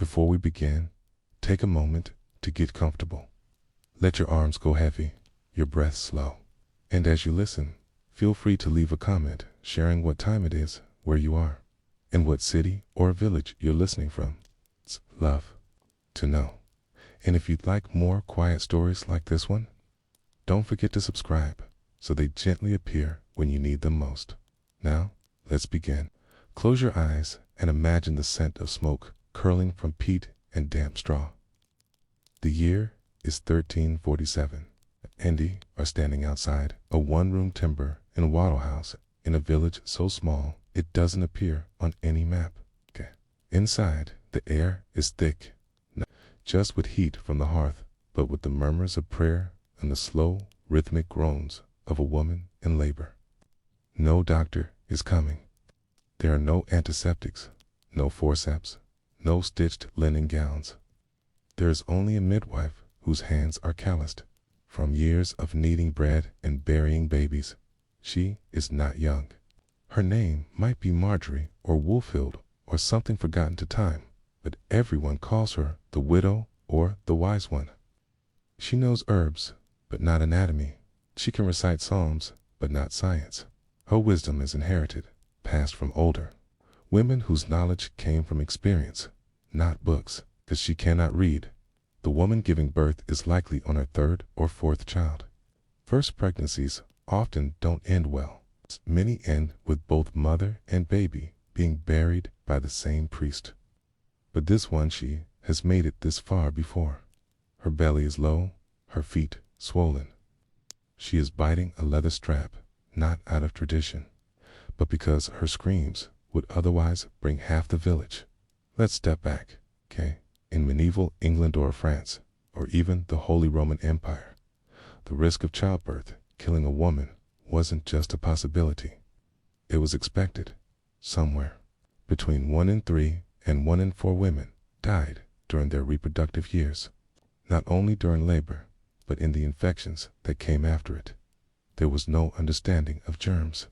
Before we begin, take a moment to get comfortable. Let your arms go heavy, your breath slow. And as you listen, feel free to leave a comment sharing what time it is, where you are, and what city or village you're listening from. It's love to know. And if you'd like more quiet stories like this one, don't forget to subscribe so they gently appear when you need them most. Now, let's begin. Close your eyes and imagine the scent of smoke curling from peat and damp straw. The year is 1347. Andy are standing outside a one-room timber and wattle house in a village so small it doesn't appear on any map. Inside, the air is thick, not just with heat from the hearth, but with the murmurs of prayer and the slow, rhythmic groans of a woman in labor. No doctor is coming. There are no antiseptics, no forceps, no stitched linen gowns. There is only a midwife whose hands are calloused from years of kneading bread and burying babies. She is not young. Her name might be Marjorie or Woolfield or something forgotten to time, but everyone calls her the widow or the wise one. She knows herbs, but not anatomy. She can recite psalms, but not science. Her wisdom is inherited, passed from older women whose knowledge came from experience, not books, because she cannot read. The woman giving birth is likely on her third or fourth child. First pregnancies often don't end well. Many end with both mother and baby being buried by the same priest. But this one, she has made it this far before. Her belly is low, her feet swollen. She is biting a leather strap, not out of tradition, but because her screams would otherwise bring half the village. Let's step back, okay? In medieval England or France, or even the Holy Roman Empire, the risk of childbirth, killing a woman, wasn't just a possibility. It was expected. Somewhere between 1 in 3 and 1 in 4 women died during their reproductive years, not only during labor, but in the infections that came after it. There was no understanding of germs.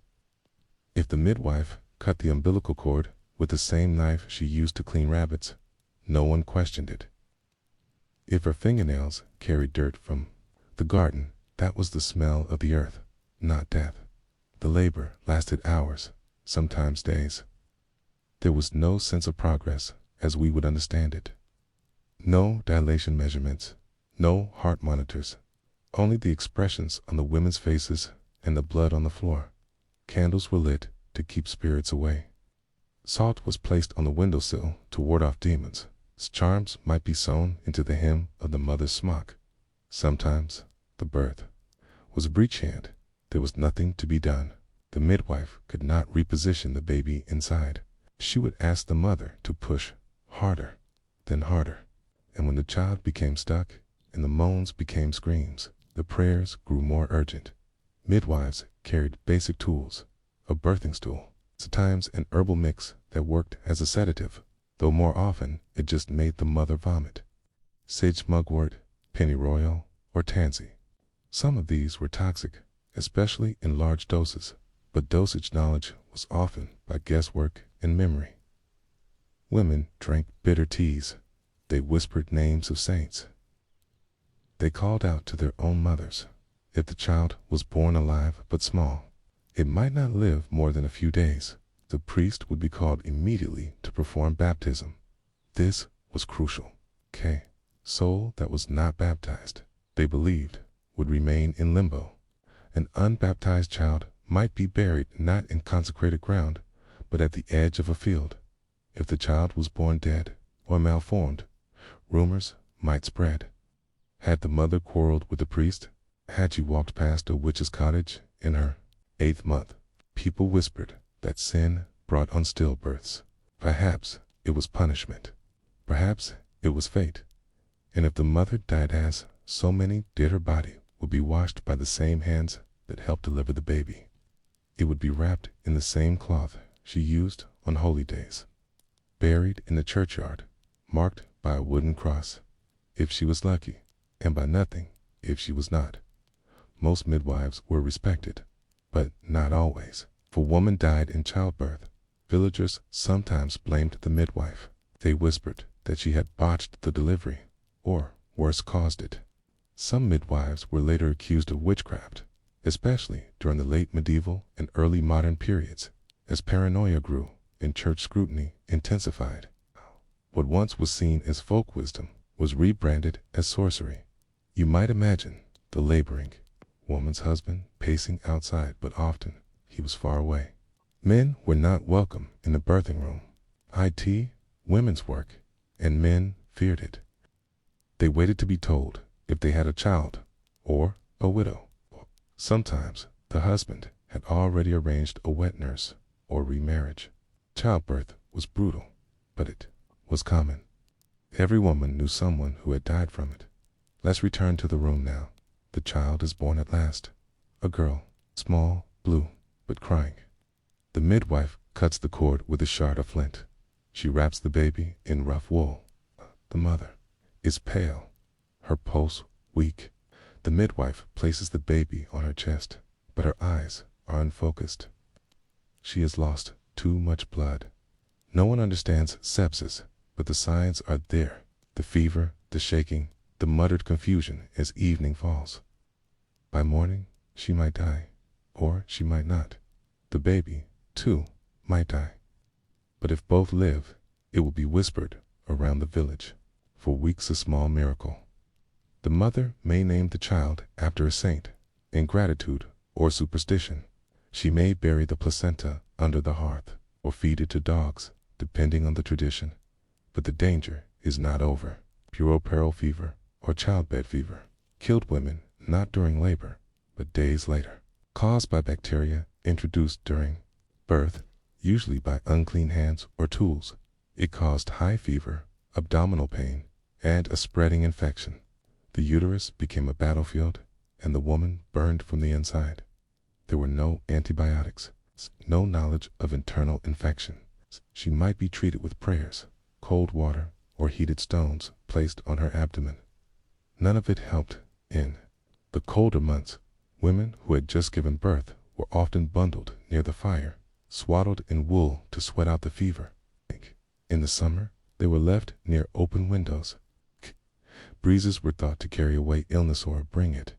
If the midwife cut the umbilical cord with the same knife she used to clean rabbits, no one questioned it. If her fingernails carried dirt from the garden, that was the smell of the earth, not death. The labor lasted hours, sometimes days. There was no sense of progress as we would understand it. No dilation measurements, no heart monitors, only the expressions on the women's faces and the blood on the floor. Candles were lit to keep spirits away. Salt was placed on the windowsill to ward off demons. Charms might be sewn into the hem of the mother's smock. Sometimes the birth was a breech hand. There was nothing to be done. The midwife could not reposition the baby inside. She would ask the mother to push harder, then harder. And when the child became stuck and the moans became screams, the prayers grew more urgent. Midwives carried basic tools, a birthing stool, sometimes an herbal mix that worked as a sedative, though more often it just made the mother vomit. Sage mugwort, pennyroyal, or tansy. Some of these were toxic, especially in large doses, but dosage knowledge was often by guesswork and memory. Women drank bitter teas. They whispered names of saints. They called out to their own mothers. If the child was born alive but small, it might not live more than a few days. The priest would be called immediately to perform baptism. This was crucial. Soul that was not baptized, they believed, would remain in limbo. An unbaptized child might be buried not in consecrated ground, but at the edge of a field. If the child was born dead or malformed, rumors might spread. Had the mother quarreled with the priest? Had she walked past a witch's cottage in her 8th month? People whispered that sin brought on stillbirths. Perhaps it was punishment. Perhaps it was fate. And if the mother died as so many did, her body would be washed by the same hands that helped deliver the baby. It would be wrapped in the same cloth she used on holy days. Buried in the churchyard, marked by a wooden cross, if she was lucky, and by nothing if she was not. Most midwives were respected, but not always. If a woman died in childbirth, villagers sometimes blamed the midwife. They whispered, that she had botched the delivery, or worse, caused it. Some midwives were later accused of witchcraft, especially during the late medieval and early modern periods, as paranoia grew and church scrutiny intensified. What once was seen as folk wisdom was rebranded as sorcery. You might imagine the laboring woman's husband pacing outside, but often he was far away. Men were not welcome in the birthing room. IT, women's work, and men feared it. They waited to be told if they had a child or a widow. Sometimes the husband had already arranged a wet nurse or remarriage. Childbirth was brutal, but it was common. Every woman knew someone who had died from it. Let's return to the room now. The child is born at last. A girl, small, blue, but crying. The midwife cuts the cord with a shard of flint. She wraps the baby in rough wool. The mother is pale, her pulse weak. The midwife places the baby on her chest, but her eyes are unfocused. She has lost too much blood. No one understands sepsis, but the signs are there. The fever, the shaking, the muttered confusion as evening falls. By morning, she might die, or she might not. The baby, too, might die. But if both live, it will be whispered around the village. For weeks, a small miracle. The mother may name the child after a saint, in gratitude or superstition. She may bury the placenta under the hearth, or feed it to dogs, depending on the tradition. But the danger is not over. Puerperal fever or childbed fever killed women not during labor, but days later, caused by bacteria introduced during birth, usually by unclean hands or tools. It caused high fever, abdominal pain, and a spreading infection. The uterus became a battlefield, and the woman burned from the inside. There were no antibiotics, no knowledge of internal infection. She might be treated with prayers, cold water, or heated stones placed on her abdomen. None of it helped. In the colder months, women who had just given birth were often bundled near the fire, swaddled in wool to sweat out the fever. In the summer, they were left near open windows. Breezes were thought to carry away illness or bring it.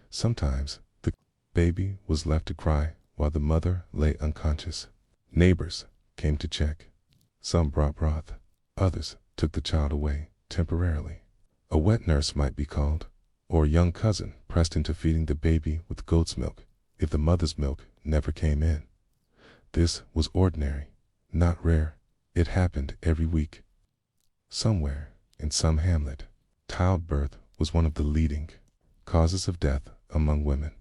Sometimes the baby was left to cry while the mother lay unconscious. Neighbors came to check. Some brought broth. Others took the child away temporarily. A wet nurse might be called, or a young cousin pressed into feeding the baby with goat's milk if the mother's milk never came in. This was ordinary, not rare. It happened every week. Somewhere, in some hamlet, childbirth was one of the leading causes of death among women.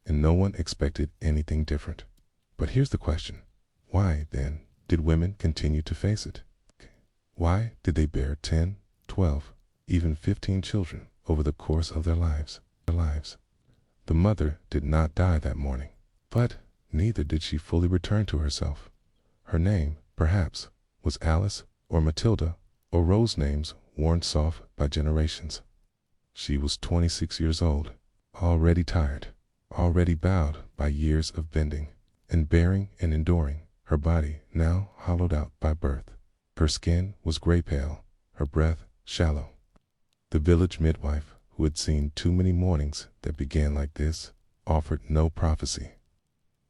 And no one expected anything different. But here's the question. Why, then, did women continue to face it? Why did they bear 10, 12, even 15 children over the course of their lives? The mother did not die that morning, but neither did she fully return to herself. Her name, perhaps, was Alice or Matilda or Rose, names worn soft by generations. She was 26 years old, already tired, already bowed by years of bending and bearing and enduring, her body now hollowed out by birth. Her skin was gray pale, her breath shallow. The village midwife, who had seen too many mornings that began like this, offered no prophecy.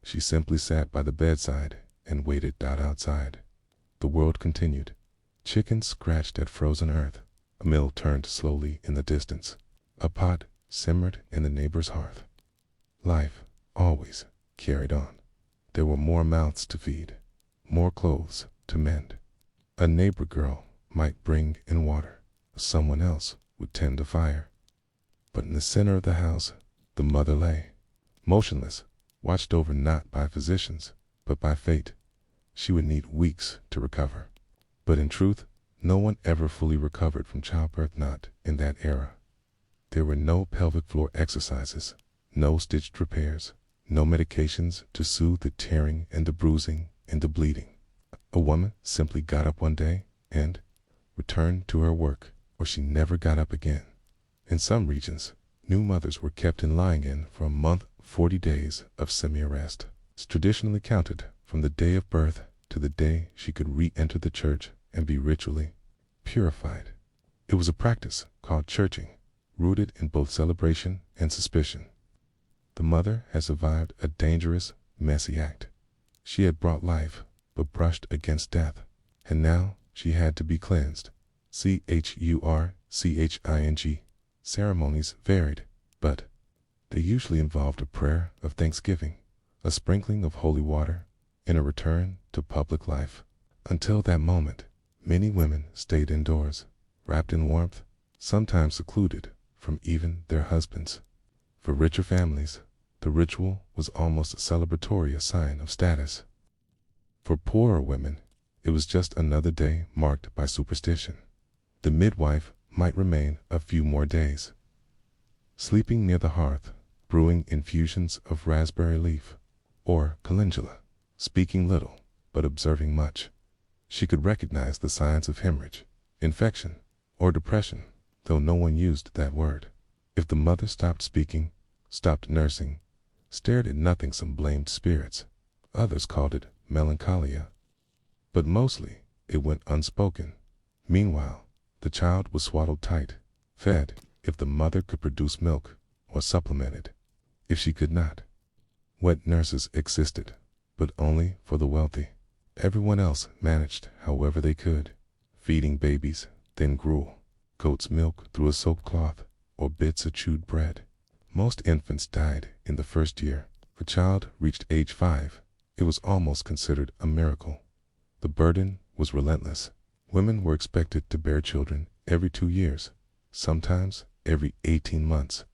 She simply sat by the bedside and waited outside. The world continued. Chickens scratched at frozen earth. A mill turned slowly in the distance. A pot simmered in the neighbor's hearth. Life always carried on. There were more mouths to feed, more clothes to mend. A neighbor girl might bring in water. Someone else would tend the fire. But in the center of the house, the mother lay, motionless, watched over not by physicians, but by fate. She would need weeks to recover. But in truth, no one ever fully recovered from childbirth, not in that era. There were no pelvic floor exercises, no stitched repairs, no medications to soothe the tearing and the bruising and the bleeding. A woman simply got up one day and returned to her work, or she never got up again. In some regions, new mothers were kept in lying-in for a month, 40 days of semi-arrest. It's traditionally counted from the day of birth to the day she could re-enter the church and be ritually purified. It was a practice called churching, rooted in both celebration and suspicion. The mother had survived a dangerous, messy act. She had brought life, but brushed against death, and now she had to be cleansed. Churching. Ceremonies varied, but they usually involved a prayer of thanksgiving, a sprinkling of holy water, and a return to public life. Until that moment, many women stayed indoors, wrapped in warmth, sometimes secluded from even their husbands. For richer families, the ritual was almost a celebratory sign of status. For poorer women, it was just another day marked by superstition. The midwife might remain a few more days, sleeping near the hearth, brewing infusions of raspberry leaf or calendula, speaking little but observing much. She could recognize the signs of hemorrhage, infection, or depression, though no one used that word. If the mother stopped speaking, stopped nursing, stared at nothing, some blamed spirits. Others called it melancholia. But mostly, it went unspoken. Meanwhile, the child was swaddled tight, fed if the mother could produce milk, or supplemented if she could not. Wet nurses existed, but only for the wealthy. Everyone else managed however they could, feeding babies, then gruel, goat's milk through a soaked cloth, or bits of chewed bread. Most infants died in the first year. If a child reached age 5, it was almost considered a miracle. The burden was relentless. Women were expected to bear children every 2 years, sometimes every 18 months.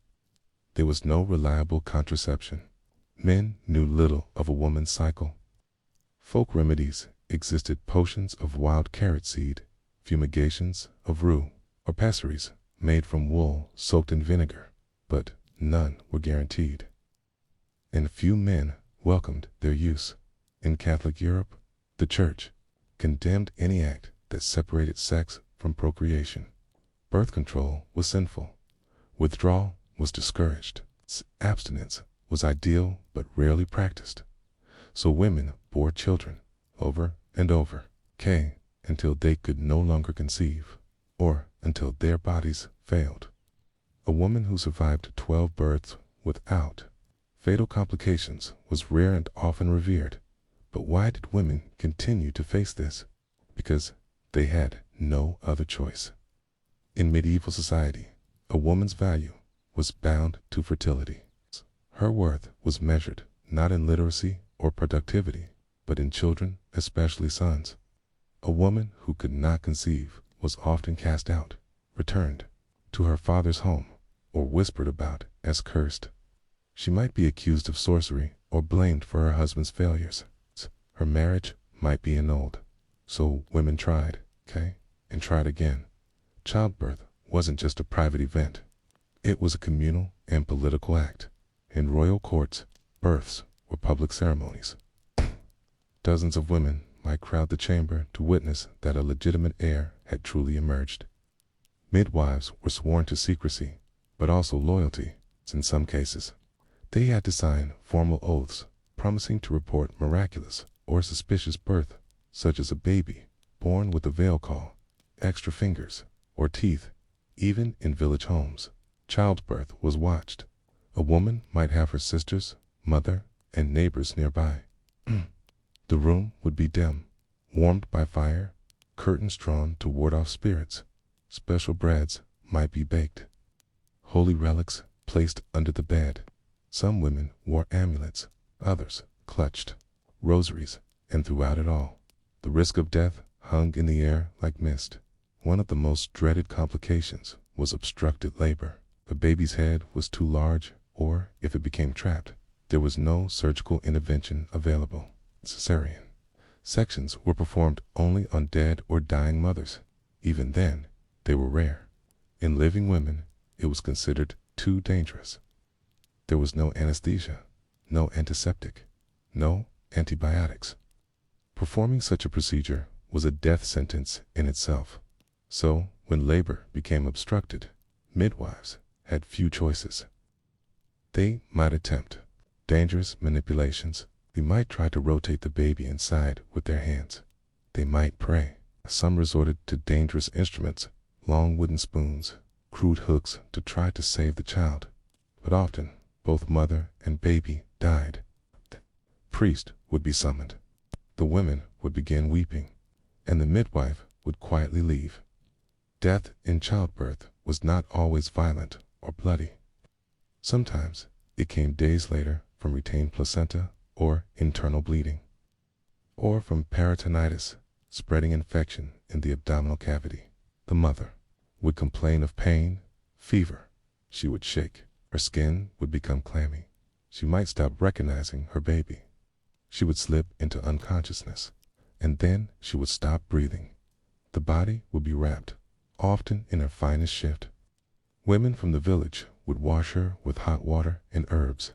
There was no reliable contraception. Men knew little of a woman's cycle. Folk remedies existed: potions of wild carrot seed, fumigations of rue, or pessaries made from wool soaked in vinegar, but none were guaranteed, and few men welcomed their use. In Catholic Europe, the Church condemned any act that separated sex from procreation. Birth control was sinful. Withdrawal was discouraged. Abstinence was ideal but rarely practiced. So women bore children over and over, until they could no longer conceive, or until their bodies failed. A woman who survived 12 births without fatal complications was rare and often revered. But why did women continue to face this? Because they had no other choice. In medieval society, a woman's value was bound to fertility. Her worth was measured not in literacy or productivity, but in children, especially sons. A woman who could not conceive was often cast out, returned to her father's home, or whispered about as cursed. She might be accused of sorcery or blamed for her husband's failures. Her marriage might be annulled. So women tried, and tried again. Childbirth wasn't just a private event. It was a communal and political act. In royal courts, births were public ceremonies. Dozens of women might crowd the chamber to witness that a legitimate heir had truly emerged. Midwives were sworn to secrecy, but also loyalty. In some cases, they had to sign formal oaths promising to report miraculous or suspicious birth, such as a baby born with a veil call, extra fingers, or teeth. Even in village homes, childbirth was watched. A woman might have her sisters, mother, and neighbors nearby. The room would be dim, warmed by fire, curtains drawn to ward off spirits. Special breads might be baked, holy relics placed under the bed. Some women wore amulets, others clutched rosaries, and throughout it all, the risk of death hung in the air like mist. One of the most dreaded complications was obstructed labor. If a baby's head was too large, or if it became trapped, there was no surgical intervention available. Cesarean sections were performed only on dead or dying mothers. Even then, they were rare. In living women, it was considered too dangerous. There was no anesthesia, no antiseptic, no antibiotics. Performing such a procedure was a death sentence in itself. So, when labor became obstructed, midwives had few choices. They might attempt dangerous manipulations. They might try to rotate the baby inside with their hands. They might pray, Some resorted to dangerous instruments, long wooden spoons, crude hooks to try to save the child. But often, both mother and baby died. The priest would be summoned. The women would begin weeping, and the midwife would quietly leave. Death in childbirth was not always violent or bloody. Sometimes it came days later from retained placenta or internal bleeding, or from peritonitis, spreading infection in the abdominal cavity. The mother would complain of pain, fever. She would shake. Her skin would become clammy. She might stop recognizing her baby. She would slip into unconsciousness, and then she would stop breathing. The body would be wrapped, often in her finest shift. Women from the village would wash her with hot water and herbs.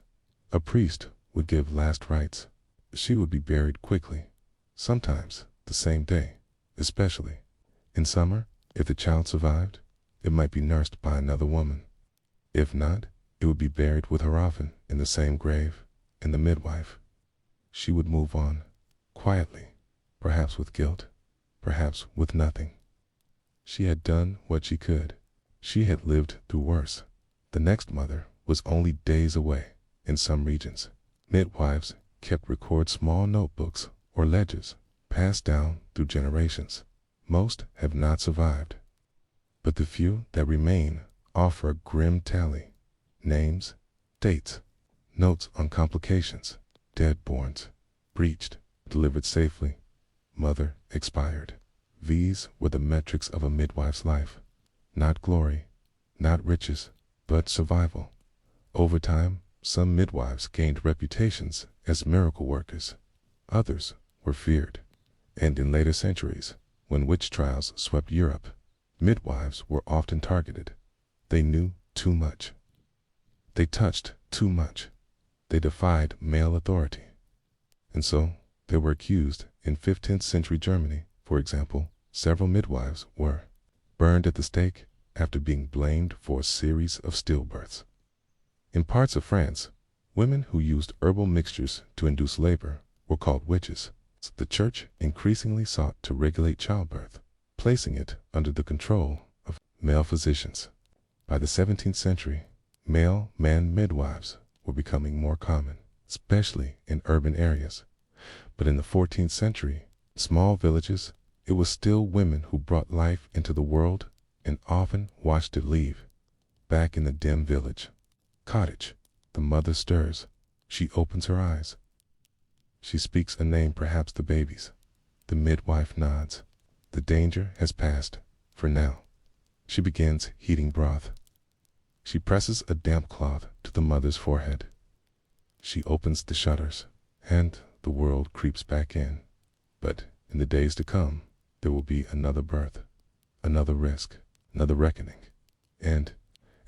A priest would give last rites. She would be buried quickly, sometimes the same day, especially in summer. If the child survived, it might be nursed by another woman. If not, it would be buried with her often in the same grave, and the midwife, she would move on, quietly, perhaps with guilt, perhaps with nothing. She had done what she could. She had lived through worse. The next mother was only days away. In some regions, midwives kept record small notebooks or ledgers passed down through generations. Most have not survived, but the few that remain offer a grim tally: names, dates, notes on complications, deadborns, breached, delivered safely, mother expired. These were the metrics of a midwife's life. Not glory, not riches, but survival. Over time, some midwives gained reputations as miracle workers. Others were feared. And in later centuries, when witch trials swept Europe, midwives were often targeted. They knew too much. They touched too much. They defied male authority. And so they were accused. In 15th century Germany, for example, several midwives were burned at the stake after being blamed for a series of stillbirths. In parts of France, women who used herbal mixtures to induce labor were called witches. The church increasingly sought to regulate childbirth, placing it under the control of male physicians. By the 17th century, male man midwives were becoming more common, especially in urban areas. But in the 14th century, in small villages, it was still women who brought life into the world and often watched it leave. Back in the dim village cottage, the mother stirs. She opens her eyes. She speaks a name, perhaps the baby's. The midwife nods. The danger has passed, for now. She begins heating broth. She presses a damp cloth to the mother's forehead. She opens the shutters, and the world creeps back in. But in the days to come, there will be another birth, another risk, another reckoning. And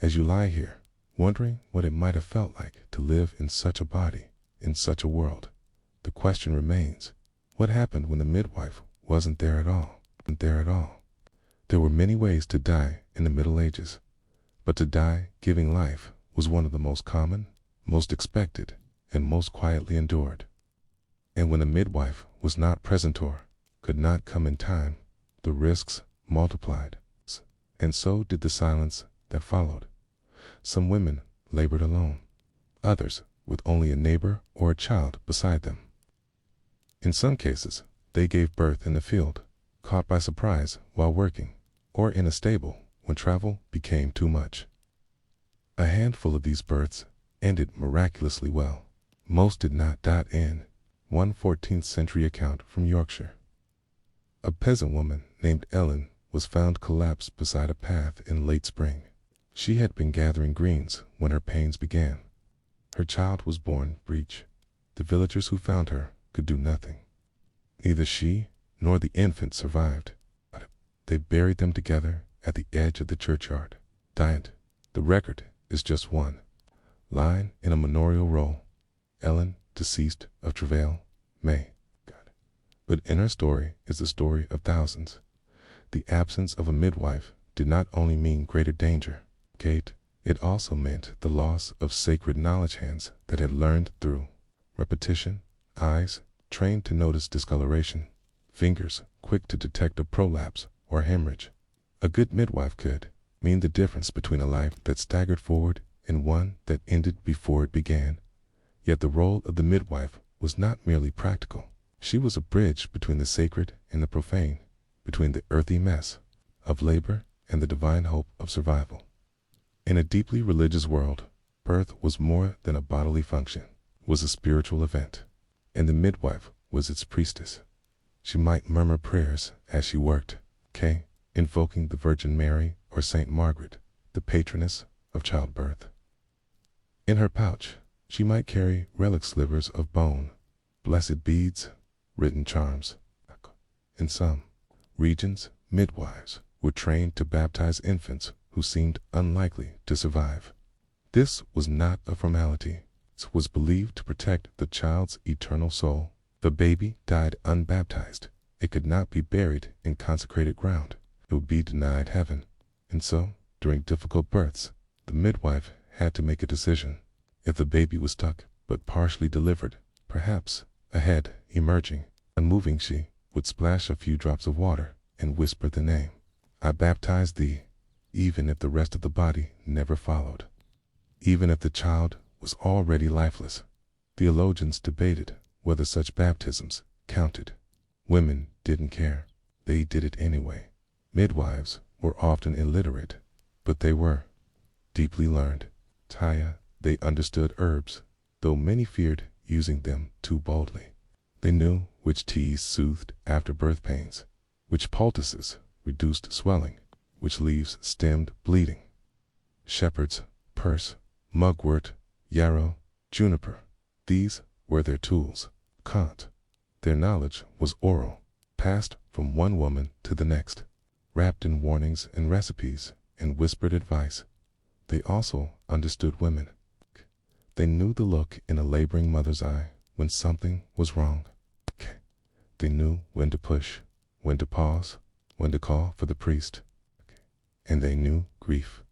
as you lie here, wondering what it might have felt like to live in such a body, in such a world, the question remains: what happened when the midwife wasn't there at all? There were many ways to die in the Middle Ages, but to die giving life was one of the most common, most expected, and most quietly endured. And when a midwife was not present or could not come in time, the risks multiplied, and so did the silence that followed. Some women labored alone, others with only a neighbor or a child beside them. In some cases, they gave birth in the field, caught by surprise while working, or in a stable when travel became too much. A handful of these births ended miraculously well. Most did not. In one 14th century account from Yorkshire, a peasant woman named Ellen was found collapsed beside a path in late spring. She had been gathering greens when her pains began. Her child was born breech. The villagers who found her could do nothing. Neither she nor the infant survived. They buried them together at the edge of the churchyard. The record is just one line in a manorial roll: Ellen, deceased of travail, May. But in her story is the story of thousands. The absence of a midwife did not only mean greater danger, it also meant the loss of sacred knowledge, hands that had learned through repetition, eyes trained to notice discoloration, fingers quick to detect a prolapse or hemorrhage. A good midwife could mean the difference between a life that staggered forward and one that ended before it began. Yet the role of the midwife was not merely practical. She was a bridge between the sacred and the profane, between the earthy mess of labor and the divine hope of survival. In a deeply religious world, birth was more than a bodily function, was a spiritual event, and the midwife was its priestess. She might murmur prayers as she worked, invoking the Virgin Mary or Saint Margaret, the patroness of childbirth. In her pouch, she might carry relic slivers of bone, blessed beads, written charms. In some regions, midwives were trained to baptize infants who seemed unlikely to survive. This was not a formality. It was believed to protect the child's eternal soul. If the baby died unbaptized, it could not be buried in consecrated ground. It would be denied heaven. And so, during difficult births, the midwife had to make a decision. If the baby was stuck but partially delivered, perhaps a head emerging, unmoving, she would splash a few drops of water and whisper the name, "I baptize thee," even if the rest of the body never followed. Even if the child was already lifeless, theologians debated whether such baptisms counted. Women didn't care. They did it anyway. Midwives were often illiterate, but they were deeply learned. They understood herbs, though many feared using them too boldly. They knew which teas soothed after-birth pains, which poultices reduced swelling, which leaves stemmed bleeding. Shepherd's purse, mugwort, yarrow, juniper, these were their tools. Their knowledge was oral, passed from one woman to the next, wrapped in warnings and recipes and whispered advice. They also understood women. They knew the look in a laboring mother's eye when something was wrong. They knew when to push, when to pause, when to call for the priest. And they knew grief.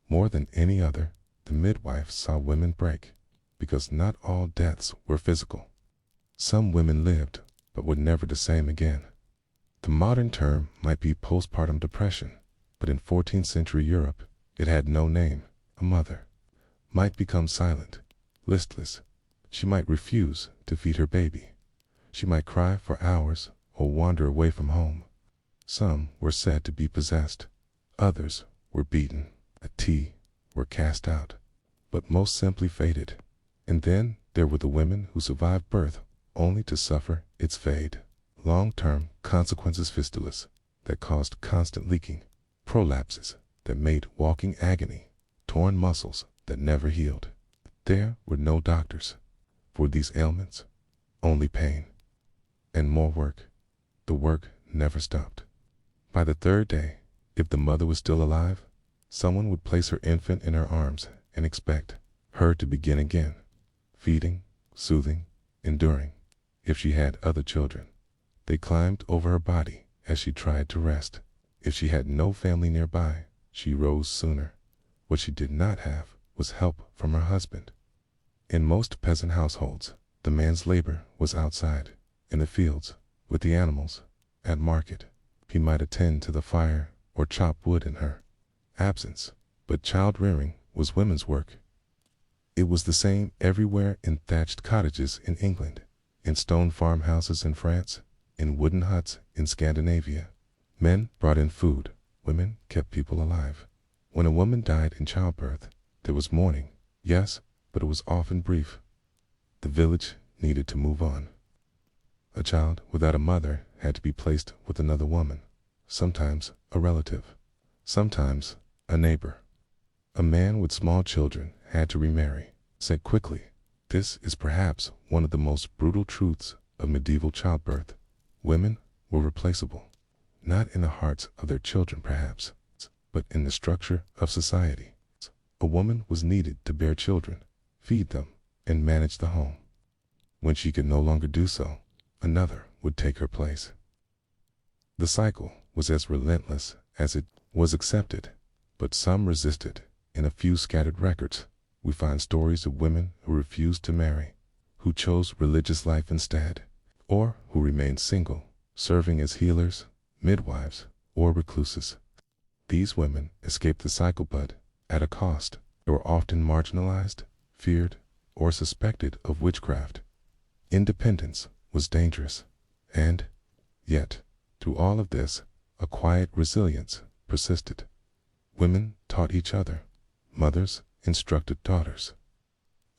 More than any other, the midwife saw women break, because not all deaths were physical. Some women lived, but were never the same again. The modern term might be postpartum depression, but in 14th century Europe, it had no name. A mother might become silent, listless. She might refuse to feed her baby. She might cry for hours or wander away from home. Some were said to be possessed. Others were beaten, were cast out, but most simply fated. And then there were the women who survived birth only to suffer its fate. Long-term consequences, fistulas that caused constant leaking, prolapses that made walking agony, torn muscles that never healed. There were no doctors for these ailments, only pain and more work. The work never stopped. By the third day, if the mother was still alive, someone would place her infant in her arms and expect her to begin again, feeding, soothing, enduring. If she had other children, they climbed over her body as she tried to rest. If she had no family nearby, she rose sooner. What she did not have was help from her husband. In most peasant households, the man's labor was outside, in the fields, with the animals, at market. He might attend to the fire or chop wood in her absence, but child-rearing was women's work. It was the same everywhere, in thatched cottages in England, in stone farmhouses in France, in wooden huts in Scandinavia. Men brought in food, women kept people alive. When a woman died in childbirth, there was mourning, yes, but it was often brief. The village needed to move on. A child without a mother had to be placed with another woman, sometimes a relative, sometimes a neighbor. A man with small children had to remarry. Said quickly, this is perhaps one of the most brutal truths of medieval childbirth. Women were replaceable, not in the hearts of their children perhaps, but in the structure of society. A woman was needed to bear children, feed them, and manage the home. When she could no longer do so, another would take her place. The cycle was as relentless as it was accepted, but some resisted. In a few scattered records, we find stories of women who refused to marry, who chose religious life instead, or who remained single, serving as healers, midwives, or recluses. These women escaped the cycle, but at a cost. They were often marginalized, feared, or suspected of witchcraft. Independence was dangerous, and yet, through all of this, a quiet resilience persisted. Women taught each other. Mothers instructed daughters.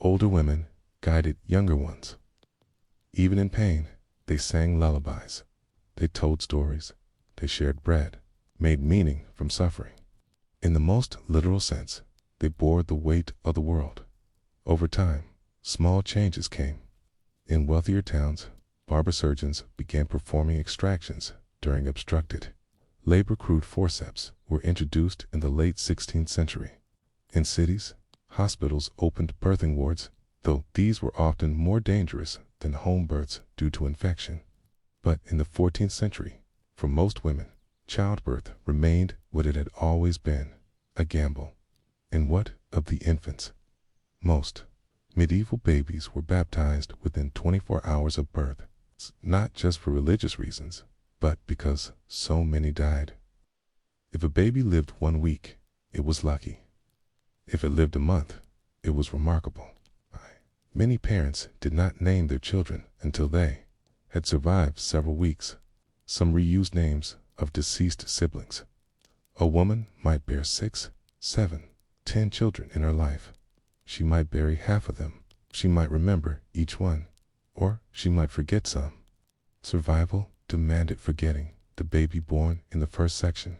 Older women guided younger ones. Even in pain, they sang lullabies. They told stories. They shared bread, made meaning from suffering. In the most literal sense, they bore the weight of the world. Over time, small changes came. In wealthier towns, barber surgeons began performing extractions during obstructed labor. Crude forceps were introduced in the late 16th century. In cities, hospitals opened birthing wards, though these were often more dangerous than home births due to infection. But in the 14th century, for most women, childbirth remained what it had always been, a gamble. And what of the infants? Most medieval babies were baptized within 24 hours of birth, not just for religious reasons, but because so many died. If a baby lived 1 week, it was lucky. If it lived a month, it was remarkable. Many parents did not name their children until they had survived several weeks. Some reused names of deceased siblings. A woman might bear 6, 7, 10 children in her life. She might bury half of them. She might remember each one, or she might forget some. Survival demanded forgetting. The baby born in the first section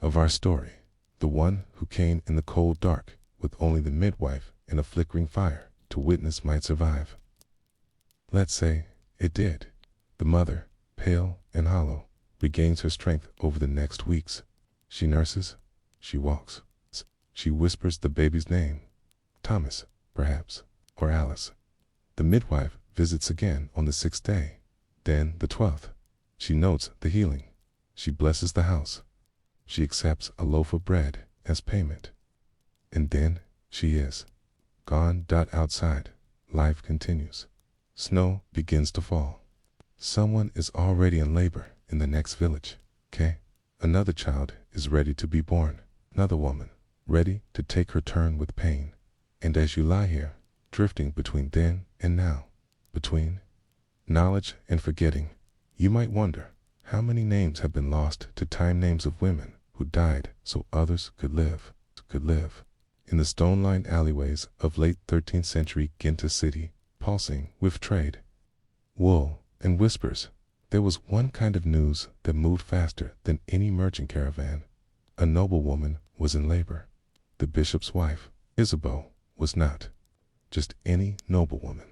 of our story, the one who came in the cold dark with only the midwife and a flickering fire to witness, might survive. Let's say it did. The mother, pale and hollow, regains her strength over the next weeks. She nurses, she walks, she whispers the baby's name, Thomas, perhaps, or Alice. The midwife visits again on the 6th day, then the 12th. She notes the healing. She blesses the house. She accepts a loaf of bread as payment. And then she is gone. Outside, life continues. Snow begins to fall. Someone is already in labor in the next village. Another child is ready to be born. Another woman, ready to take her turn with pain. And as you lie here, drifting between then and now, between knowledge and forgetting, you might wonder how many names have been lost to time, names of women who died so others could live. In the stone-lined alleyways of late 13th century Ginta city, pulsing with trade, wool, and whispers, there was one kind of news that moved faster than any merchant caravan. A noblewoman was in labor. The bishop's wife, Isabeau, was not just any noblewoman.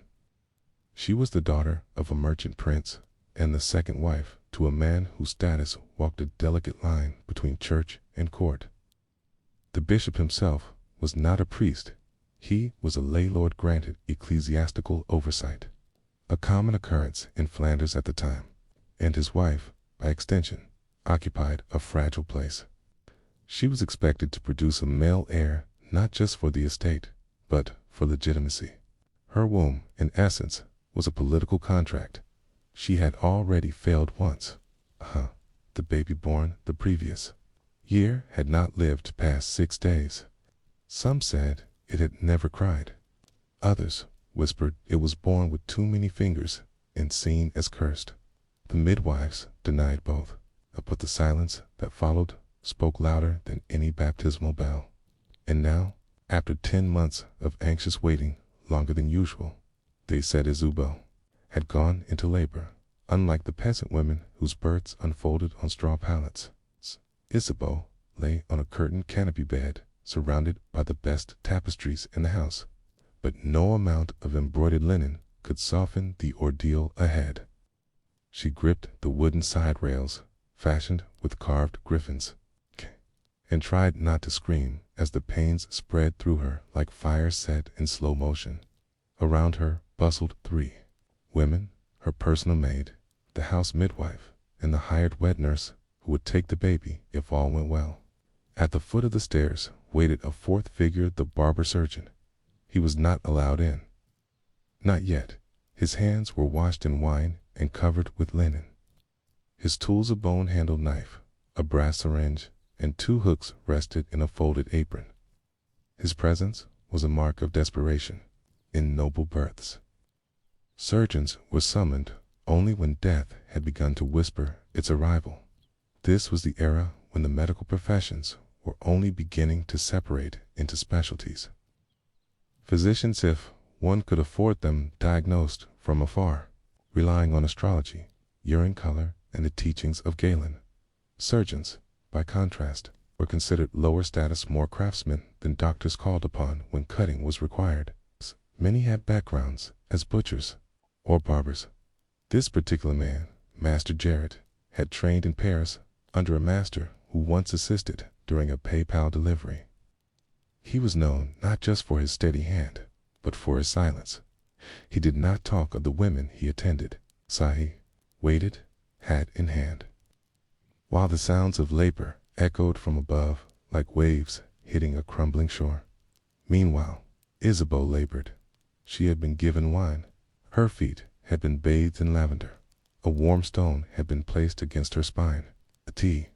She was the daughter of a merchant prince and the second wife to a man whose status walked a delicate line between church and court. The bishop himself was not a priest. He was a lay lord granted ecclesiastical oversight, a common occurrence in Flanders at the time, and his wife, by extension, occupied a fragile place. She was expected to produce a male heir not just for the estate, but for legitimacy. Her womb, in essence, was a political contract. She had already failed once. The baby born the previous year had not lived past 6 days. Some said it had never cried. Others whispered it was born with too many fingers and seen as cursed. The midwives denied both, but the silence that followed spoke louder than any baptismal bell. And now, after 10 months of anxious waiting, longer than usual, they said Isabeau had gone into labor, unlike the peasant women whose births unfolded on straw pallets. Isabeau lay on a curtained canopy bed, surrounded by the best tapestries in the house, but no amount of embroidered linen could soften the ordeal ahead. She gripped the wooden side rails, fashioned with carved griffins, and tried not to scream as the pains spread through her like fire set in slow motion. Around her bustled 3 women, her personal maid, the house midwife, and the hired wet nurse who would take the baby if all went well. At the foot of the stairs waited a 4th figure, the barber surgeon. He was not allowed in. Not yet. His hands were washed in wine and covered with linen. His tools a bone-handled knife, a brass syringe, and 2 hooks rested in a folded apron. His presence was a mark of desperation in noble births. Surgeons were summoned only when death had begun to whisper its arrival. This was the era when the medical professions were only beginning to separate into specialties. Physicians, if one could afford them, diagnosed from afar, relying on astrology, urine color, and the teachings of Galen. Surgeons, by contrast, were considered lower status, more craftsmen than doctors called upon when cutting was required. Many had backgrounds as butchers or barbers. This particular man, Master Jarrett, had trained in Paris under a master who once assisted during a PayPal delivery. He was known not just for his steady hand, but for his silence. He did not talk of the women he attended. He waited, hat in hand, while the sounds of labor echoed from above like waves hitting a crumbling shore. Meanwhile, Isabeau labored. She had been given wine. Her feet had been bathed in lavender. A warm stone had been placed against her spine. T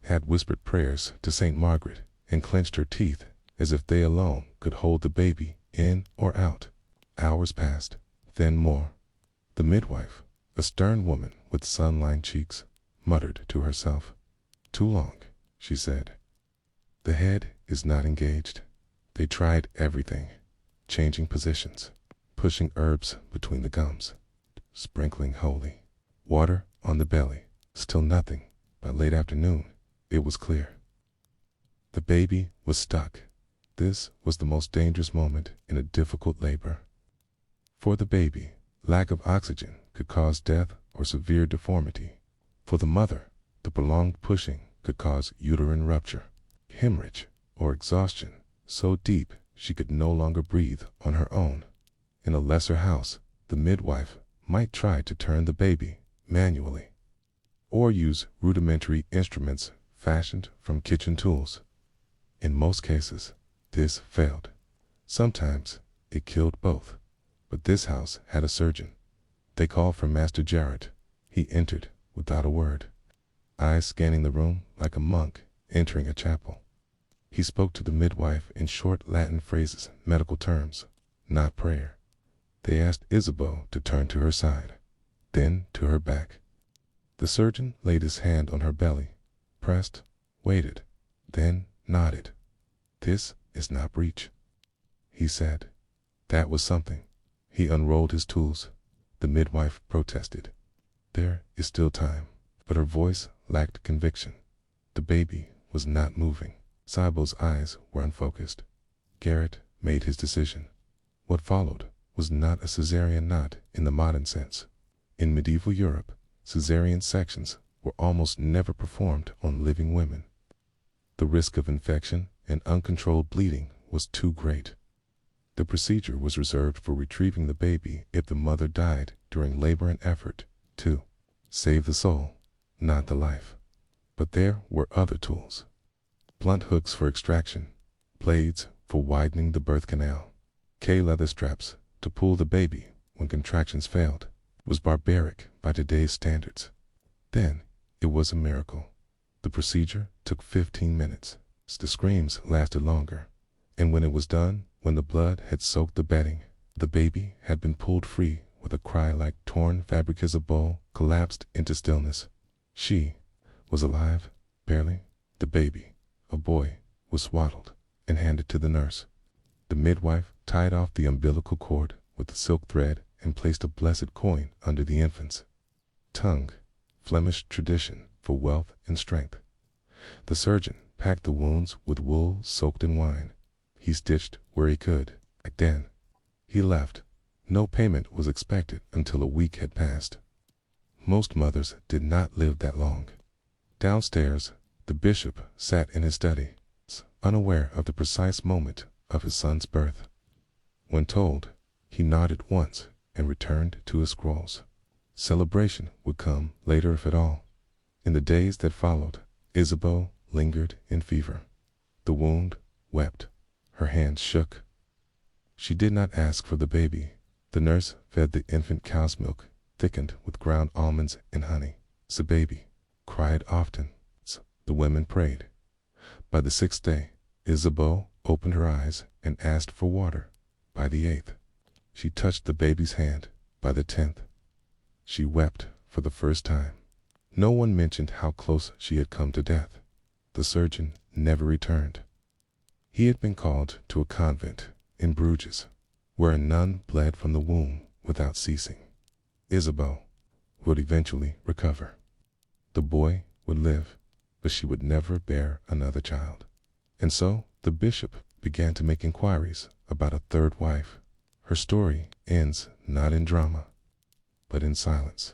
had whispered prayers to Saint Margaret and clenched her teeth as if they alone could hold the baby in or out. Hours passed, then more. The midwife, a stern woman with sun-lined cheeks, muttered to herself. "Too long," she said. "The head is not engaged." They tried everything, changing positions, pushing herbs between the gums, sprinkling holy water on the belly. Still nothing. By late afternoon, it was clear. The baby was stuck. This was the most dangerous moment in a difficult labor. For the baby, lack of oxygen could cause death or severe deformity. For the mother, the prolonged pushing could cause uterine rupture, hemorrhage, or exhaustion so deep she could no longer breathe on her own. In a lesser house, the midwife might try to turn the baby manually, or use rudimentary instruments fashioned from kitchen tools. In most cases, this failed. Sometimes it killed both. But this house had a surgeon. They called for Master Jarrett. He entered without a word, eyes scanning the room like a monk entering a chapel. He spoke to the midwife in short Latin phrases, medical terms, not prayer. They asked Isabeau to turn to her side, then to her back. The surgeon laid his hand on her belly, pressed, waited, then nodded. "This is not breech," he said. That was something. He unrolled his tools. The midwife protested. "There is still time," but her voice lacked conviction. The baby was not moving. Isabeau's eyes were unfocused. Garrett made his decision. What followed was not a caesarean, not in the modern sense. In medieval Europe, caesarean sections were almost never performed on living women. The risk of infection and uncontrolled bleeding was too great. The procedure was reserved for retrieving the baby if the mother died during labor, an effort to save the soul, not the life. But there were other tools. Blunt hooks for extraction, blades for widening the birth canal, leather straps to pull the baby when contractions failed. It was barbaric by today's standards. Then it was a miracle. The procedure took 15 minutes. The screams lasted longer. And when it was done, when the blood had soaked the bedding, the baby had been pulled free with a cry like torn fabric. Isabeau collapsed into stillness. She was alive, barely. The baby, a boy, was swaddled and handed to the nurse. The midwife tied off the umbilical cord with a silk thread and placed a blessed coin under the infant's tongue, Flemish tradition for wealth and strength. The surgeon packed the wounds with wool soaked in wine. He stitched where he could. Then he left. No payment was expected until a week had passed. Most mothers did not live that long. Downstairs, the bishop sat in his study, unaware of the precise moment of his son's birth. When told, he nodded once and returned to his scrolls. Celebration would come later, if at all. In the days that followed, Isabeau lingered in fever. The wound wept. Her hands shook. She did not ask for the baby. The nurse fed the infant cow's milk, thickened with ground almonds and honey. The baby cried often. The women prayed. By the 6th day, Isabeau opened her eyes and asked for water. By the 8th, she touched the baby's hand. By the 10th, she wept for the first time. No one mentioned how close she had come to death. The surgeon never returned. He had been called to a convent in Bruges, where a nun bled from the womb without ceasing. Isabeau would eventually recover. The boy would live, but she would never bear another child. And so the bishop began to make inquiries about a third wife. Her story ends not in drama, but in silence.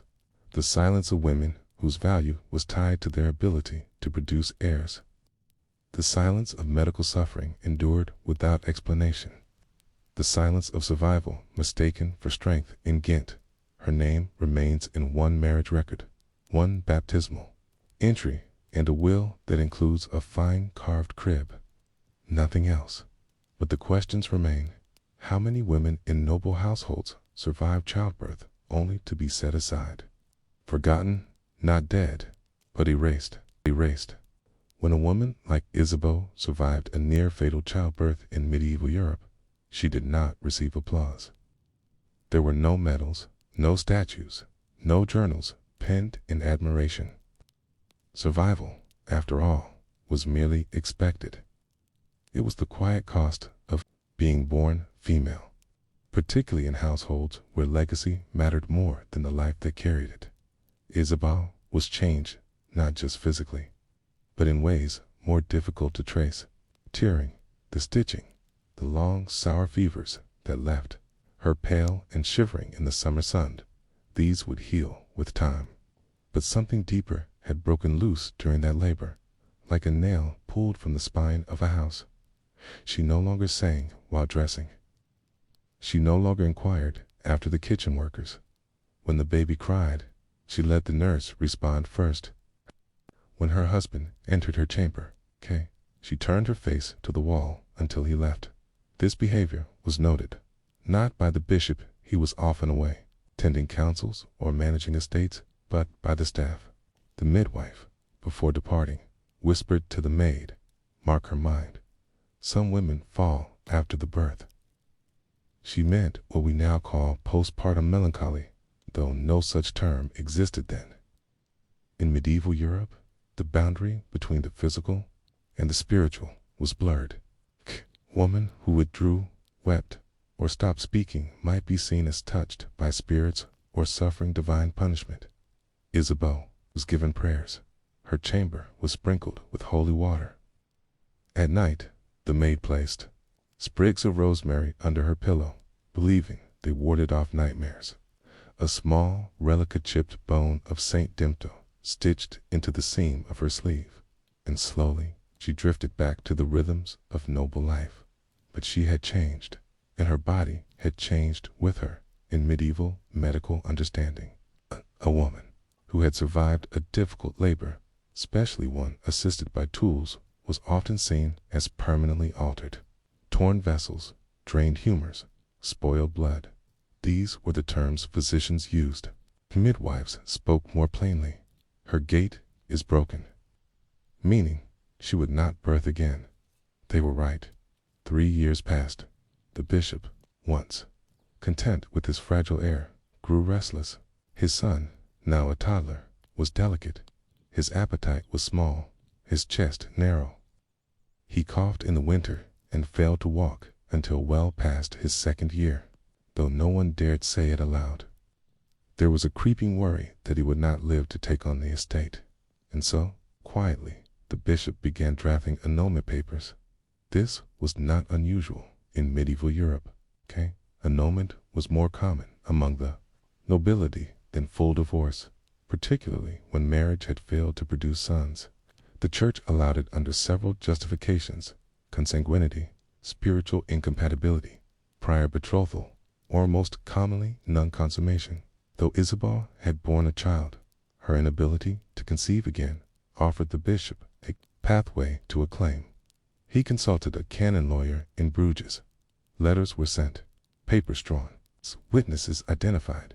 The silence of women whose value was tied to their ability to produce heirs. The silence of medical suffering endured without explanation. The silence of survival mistaken for strength. In Ghent, her name remains in one marriage record, one baptismal entry, and a will that includes a fine carved crib. Nothing else. But the questions remain. How many women in noble households survive childbirth only to be set aside? Forgotten, not dead, but erased. When a woman like Isabeau survived a near-fatal childbirth in medieval Europe, she did not receive applause. There were no medals, no statues, no journals penned in admiration. Survival, after all, was merely expected. It was the quiet cost of being born female, particularly in households where legacy mattered more than the life that carried it. Isabeau was changed, not just physically, but in ways more difficult to trace. Tearing, the stitching, the long, sour fevers that left her pale and shivering in the summer sun, these would heal with time. But something deeper had broken loose during that labor, like a nail pulled from the spine of a house. She no longer sang while dressing. She no longer inquired after the kitchen workers. When the baby cried, she let the nurse respond first. When her husband entered her chamber, she turned her face to the wall until he left. This behavior was noted, not by the bishop, he was often away, tending councils or managing estates, but by the staff. The midwife, before departing, whispered to the maid, "Mark her mind. Some women fall after the birth." She meant what we now call postpartum melancholy, though no such term existed then. In medieval Europe, the boundary between the physical and the spiritual was blurred. Woman who withdrew, wept, or stopped speaking might be seen as touched by spirits or suffering divine punishment. Isabeau was given prayers. Her chamber was sprinkled with holy water. At night, the maid placed sprigs of rosemary under her pillow, believing they warded off nightmares. A small relica-chipped bone of Saint Dimto stitched into the seam of her sleeve, and slowly she drifted back to the rhythms of noble life. But she had changed, and her body had changed with her in medieval medical understanding. A woman who had survived a difficult labor, especially one assisted by tools, was often seen as permanently altered. Torn vessels, drained humors, spoiled blood. These were the terms physicians used. Midwives spoke more plainly. Her gait is broken, meaning she would not birth again. They were right. 3 years passed. The bishop, once content with his fragile heir, grew restless. His son, now a toddler, was delicate. His appetite was small, his chest narrow. He coughed in the winter and failed to walk until well past his 2nd year, though no one dared say it aloud. There was a creeping worry that he would not live to take on the estate, and so, quietly, the bishop began drafting annulment papers. This was not unusual in medieval Europe. Annulment was more common among the nobility than full divorce, particularly when marriage had failed to produce sons. The church allowed it under several justifications: consanguinity, spiritual incompatibility, prior betrothal, or most commonly non-consummation. Though Isabeau had borne a child, her inability to conceive again offered the bishop a pathway to a claim. He consulted a canon lawyer in Bruges. Letters were sent, papers drawn, witnesses identified.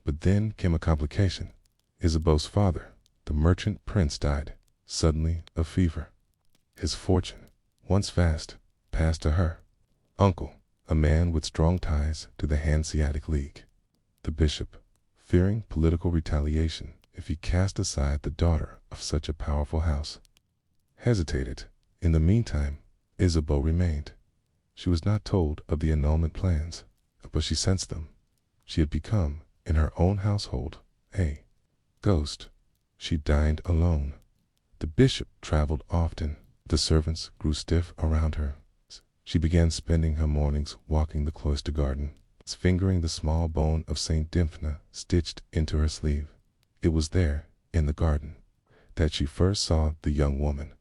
But then came a complication. Isabeau's father, The merchant prince died suddenly of fever. His fortune, once vast, passed to her uncle, a man with strong ties to the Hanseatic League. The bishop, fearing political retaliation if he cast aside the daughter of such a powerful house, hesitated. In the meantime, Isabeau remained. She was not told of the annulment plans, but she sensed them. She had become, in her own household, a ghost. She dined alone. The bishop traveled often. The servants grew stiff around her. She began spending her mornings walking the cloister garden, fingering the small bone of Saint Dymphna stitched into her sleeve. It was there, in the garden, that she first saw the young woman.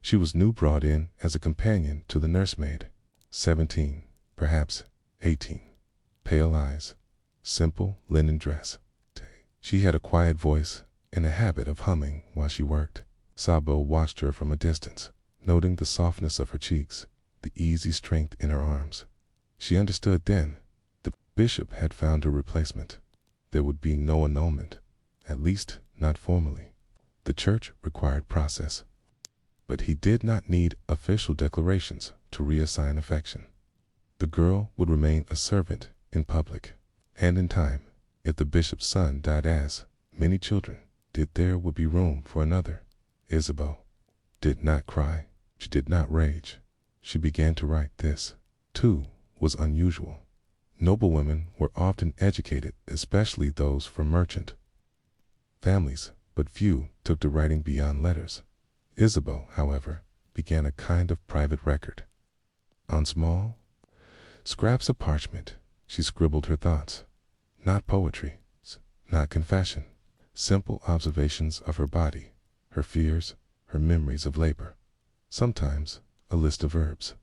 She was new brought in as a companion to the nursemaid. 17, perhaps 18. Pale eyes, simple linen dress. She had a quiet voice and a habit of humming while she worked. Isabeau watched her from a distance, noting the softness of her cheeks, the easy strength in her arms. She understood then. The bishop had found a replacement. There would be no annulment, at least not formally. The church required process. But he did not need official declarations to reassign affection. The girl would remain a servant in public, and in time, if the bishop's son died as many children did, there would be room for another. Isabeau did not cry. She did not rage. She began to write. This, too, was unusual. Noble women were often educated, especially those from merchant families, but few took to writing beyond letters. Isabeau, however, began a kind of private record. On small scraps of parchment, she scribbled her thoughts. Not poetry, not confession, simple observations of her body, her fears, her memories of labor. Sometimes a list of verbs,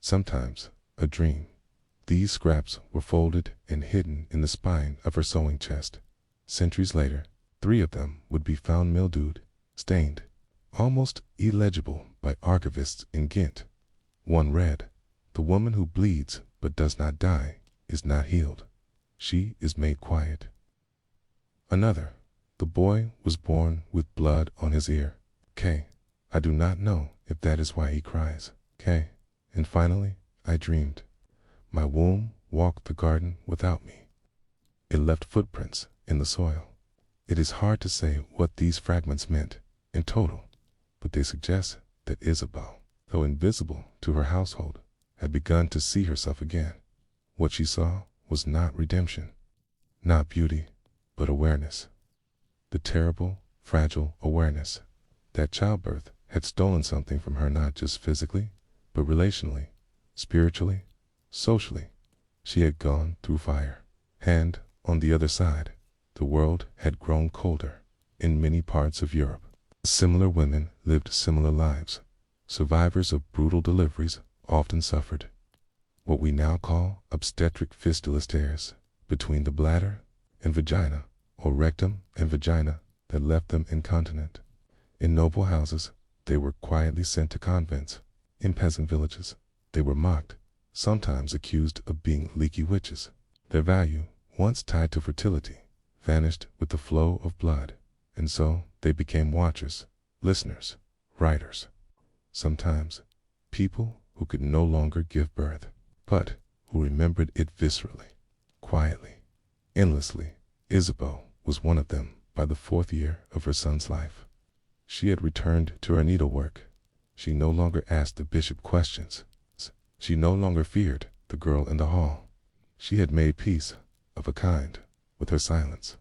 sometimes a dream. These scraps were folded and hidden in the spine of her sewing chest. Centuries later, 3 of them would be found mildewed, stained, almost illegible by archivists in Ghent. One read, "The woman who bleeds but does not die is not healed. She is made quiet." Another, "The boy was born with blood on his ear. K. I do not know if that is why he cries. K. And finally, I dreamed. My womb walked the garden without me. It left footprints in the soil." It is hard to say what these fragments meant in total, but they suggest that Isabeau, though invisible to her household, had begun to see herself again. What she saw was not redemption, not beauty, but awareness. The terrible, fragile awareness that childbirth had stolen something from her, not just physically, but relationally, spiritually, socially. She had gone through fire, and, on the other side, the world had grown colder. In many parts of Europe, similar women lived similar lives. Survivors of brutal deliveries often suffered what we now call obstetric fistula stares between the bladder and vagina, or rectum and vagina, that left them incontinent. In noble houses, they were quietly sent to convents. In peasant villages, they were mocked, sometimes accused of being leaky witches. Their value, once tied to fertility, vanished with the flow of blood, and so they became watchers, listeners, writers. Sometimes, people who could no longer give birth, but who remembered it viscerally, quietly, endlessly. Isabeau was one of them. By the 4th year of her son's life, she had returned to her needlework. She no longer asked the bishop questions. She no longer feared the girl in the hall. She had made peace, of a kind, with her silence.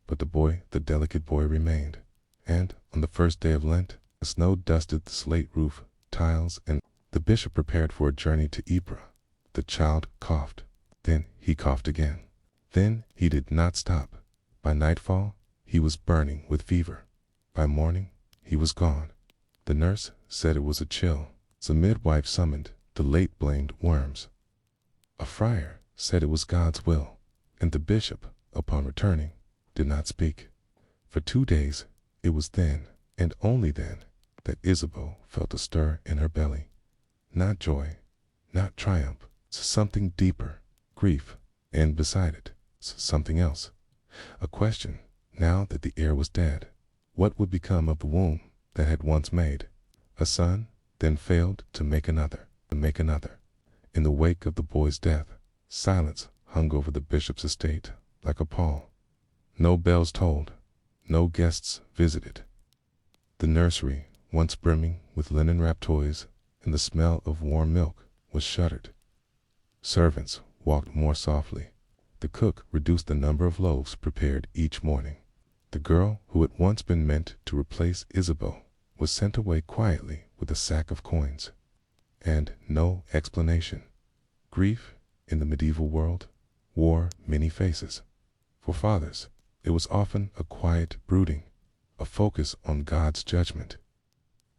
But the boy, the delicate boy, remained. And on the first day of Lent, the snow dusted the slate roof, tiles, and the bishop prepared for a journey to Ypres. The child coughed. Then he coughed again. Then he did not stop. By nightfall, he was burning with fever. By morning, he was gone. The nurse said it was a chill. The midwife summoned the late blamed worms. A friar said it was God's will, and the bishop, upon returning, did not speak. For 2 days, it was then, and only then, that Isabeau felt a stir in her belly. Not joy, not triumph, something deeper, grief, and beside it, something else. A question, now that the air was dead. What would become of the womb that had once made a son, then failed to make another, In the wake of the boy's death, silence hung over the bishop's estate like a pall. No bells tolled, no guests visited. The nursery, once brimming with linen-wrapped toys and the smell of warm milk, was shuttered. Servants walked more softly. The cook reduced the number of loaves prepared each morning. The girl who had once been meant to replace Isabeau was sent away quietly with a sack of coins. And no explanation. Grief, in the medieval world, wore many faces. For fathers, it was often a quiet brooding, a focus on God's judgment,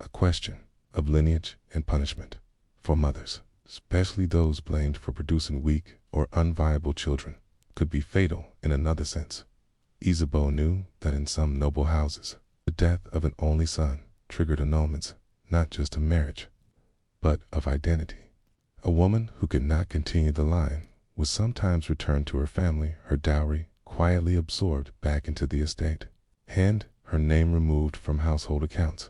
a question of lineage and punishment. For mothers, especially those blamed for producing weak or unviable children, could be fatal in another sense. Isabeau knew that in some noble houses, the death of an only son triggered annulments, not just of marriage, but of identity. A woman who could not continue the line would sometimes return to her family, her dowry quietly absorbed back into the estate, and her name removed from household accounts.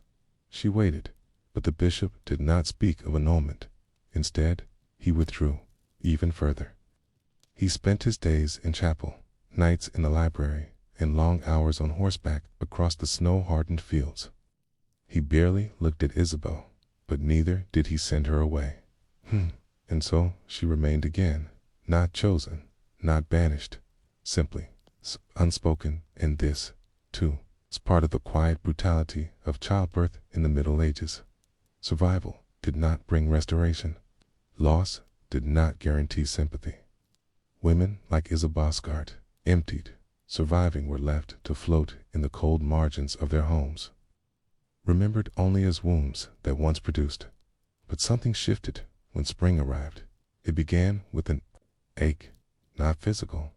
She waited, but the bishop did not speak of annulment. Instead, he withdrew even further. He spent his days in chapel, nights in the library, and long hours on horseback across the snow-hardened fields. He barely looked at Isabeau, but neither did he send her away. And so she remained again, not chosen, not banished, simply unspoken. And this, too, is part of the quiet brutality of childbirth in the Middle Ages. Survival did not bring restoration. Loss did not guarantee sympathy. Women like Isabeau, emptied, surviving, were left to float in the cold margins of their homes, remembered only as wombs that once produced. But something shifted when spring arrived. It began with an ache, not physical,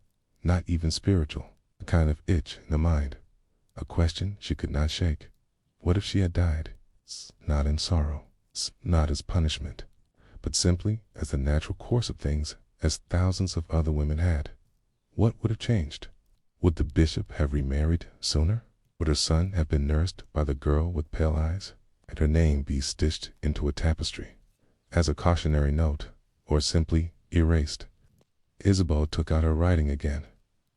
not even spiritual, a kind of itch in the mind, a question she could not shake. What if she had died? Not in sorrow, not as punishment, but simply as the natural course of things, as thousands of other women had. What would have changed? Would the bishop have remarried sooner? Would her son have been nursed by the girl with pale eyes, and her name be stitched into a tapestry as a cautionary note, or simply erased? Isabeau took out her writing again.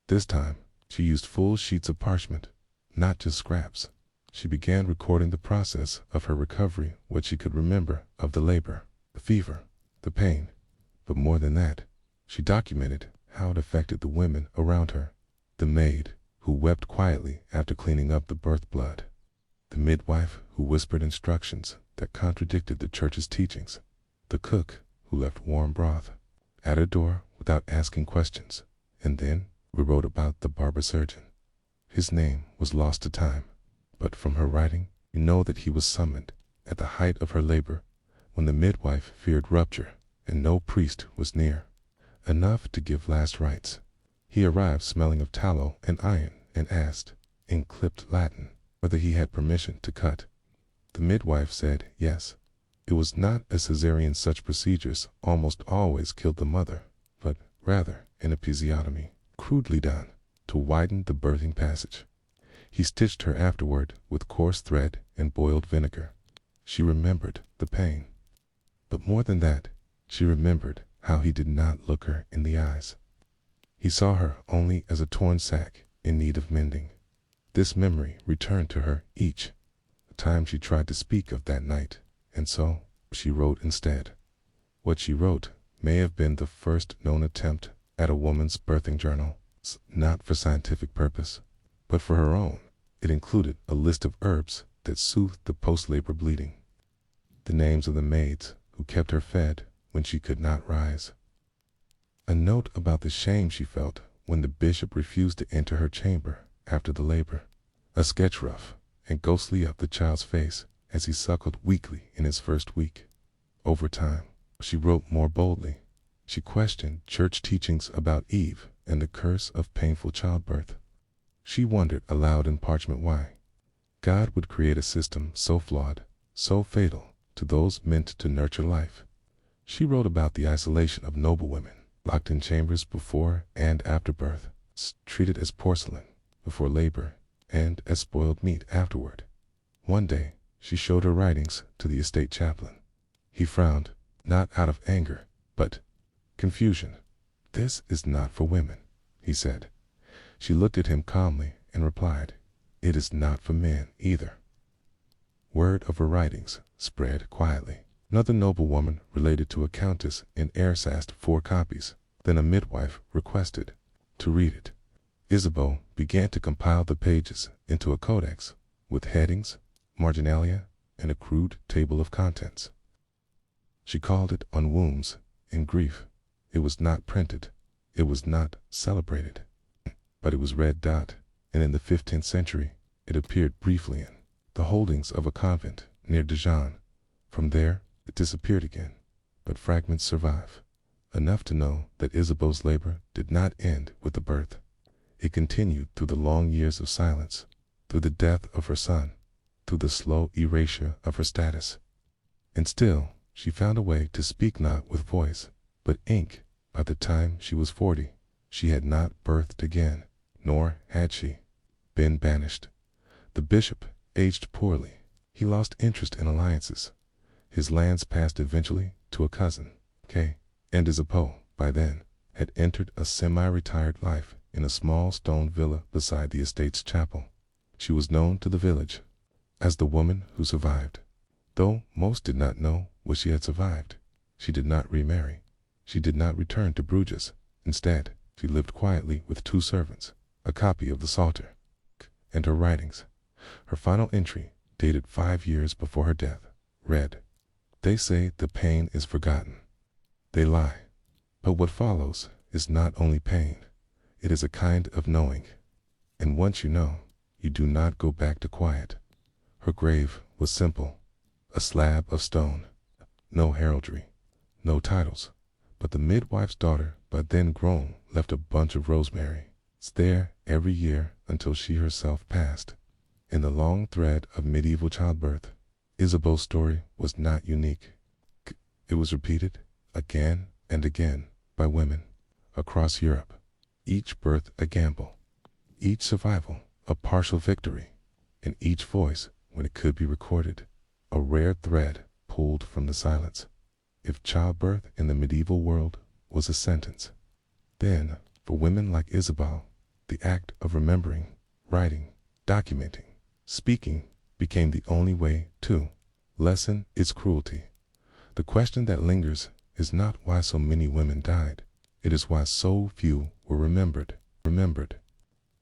This time, she used full sheets of parchment, not just scraps. She began recording the process of her recovery, what she could remember of the labor, the fever, the pain. But more than that, she documented how it affected the women around her. The maid who wept quietly after cleaning up the birth blood. The midwife who whispered instructions that contradicted the church's teachings. The cook who left warm broth at her door without asking questions. And then we wrote about the barber surgeon. His name was lost to time, but from her writing, you know that he was summoned at the height of her labor, when the midwife feared rupture and no priest was near, enough to give last rites. He arrived smelling of tallow and iron and asked, in clipped Latin, whether he had permission to cut. The midwife said yes. It was not a cesarean. Such procedures almost always killed the mother, but rather an episiotomy, crudely done to widen the birthing passage. He stitched her afterward with coarse thread and boiled vinegar. She remembered the pain. But more than that, she remembered how he did not look her in the eyes. He saw her only as a torn sack in need of mending. This memory returned to her each time she tried to speak of that night, and so she wrote instead. What she wrote may have been the first known attempt at a woman's birthing journal, not for scientific purpose, but for her own. It included a list of herbs that soothed the post-labor bleeding, the names of the maids who kept her fed when she could not rise, a note about the shame she felt when the bishop refused to enter her chamber after the labor, a sketch rough and ghostly of the child's face as he suckled weakly in his first week. Over time, she wrote more boldly. She questioned church teachings about Eve and the curse of painful childbirth. She wondered aloud in parchment why God would create a system so flawed, so fatal to those meant to nurture life. She wrote about the isolation of noble women, locked in chambers before and after birth, treated as porcelain before labor, and as spoiled meat afterward. One day, she showed her writings to the estate chaplain. He frowned, not out of anger, but confusion. "This is not for women," he said. She looked at him calmly and replied, "It is not for men either." Word of her writings spread quietly. Another noblewoman related to a countess in Alsace 4 copies. Then a midwife requested to read it. Isabeau began to compile the pages into a codex with headings, marginalia, and a crude table of contents. She called it On Wombs and Grief. It was not printed. It was not celebrated. But it was red. And in the 15th century, it appeared briefly in the holdings of a convent near Dijon. From there, it disappeared again, but fragments survive, enough to know that Isabeau's labor did not end with the birth. It continued through the long years of silence, through the death of her son, through the slow erasure of her status. And still, she found a way to speak not with voice, but ink. By the time she was 40, she had not birthed again, nor had she been banished. The bishop aged poorly. He lost interest in alliances. His lands passed eventually to a cousin, Kay, and Isabeau, by then, had entered a semi-retired life in a small stone villa beside the estate's chapel. She was known to the village as the woman who survived. Though most did not know what she had survived, she did not remarry. She did not return to Bruges. Instead, she lived quietly with 2 servants, a copy of the Psalter, and her writings. Her final entry, dated 5 years before her death, read, "They say the pain is forgotten. They lie. But what follows is not only pain, it is a kind of knowing. And once you know, you do not go back to quiet." Her grave was simple, a slab of stone, no heraldry, no titles. But the midwife's daughter, by then grown, left a bunch of rosemary. It's there every year until she herself passed. In the long thread of medieval childbirth, Isabeau's story was not unique. It was repeated again and again by women across Europe. Each birth a gamble, each survival a partial victory, and each voice, when it could be recorded, a rare thread pulled from the silence. If childbirth in the medieval world was a sentence, then, for women like Isabeau, the act of remembering, writing, documenting, speaking became the only way to lessen its cruelty. The question that lingers is not why so many women died. It is why so few were remembered.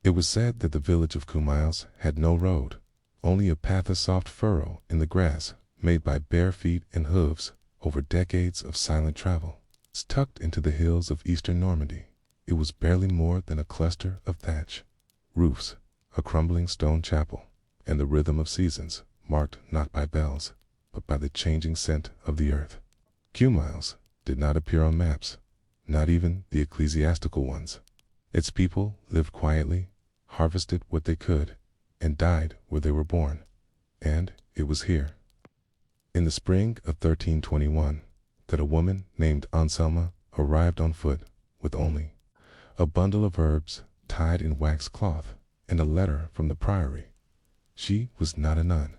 It was said that the village of Cumiles had no road, only a path of soft furrow in the grass, made by bare feet and hooves over decades of silent travel. It's tucked into the hills of eastern Normandy. It was barely more than a cluster of thatch roofs, a crumbling stone chapel, and the rhythm of seasons, marked not by bells, but by the changing scent of the earth. Cumiles did not appear on maps, not even the ecclesiastical ones. Its people lived quietly, harvested what they could, and died where they were born. And it was here, in the spring of 1321, that a woman named Anselma arrived on foot with only a bundle of herbs tied in wax cloth and a letter from the priory. She was not a nun,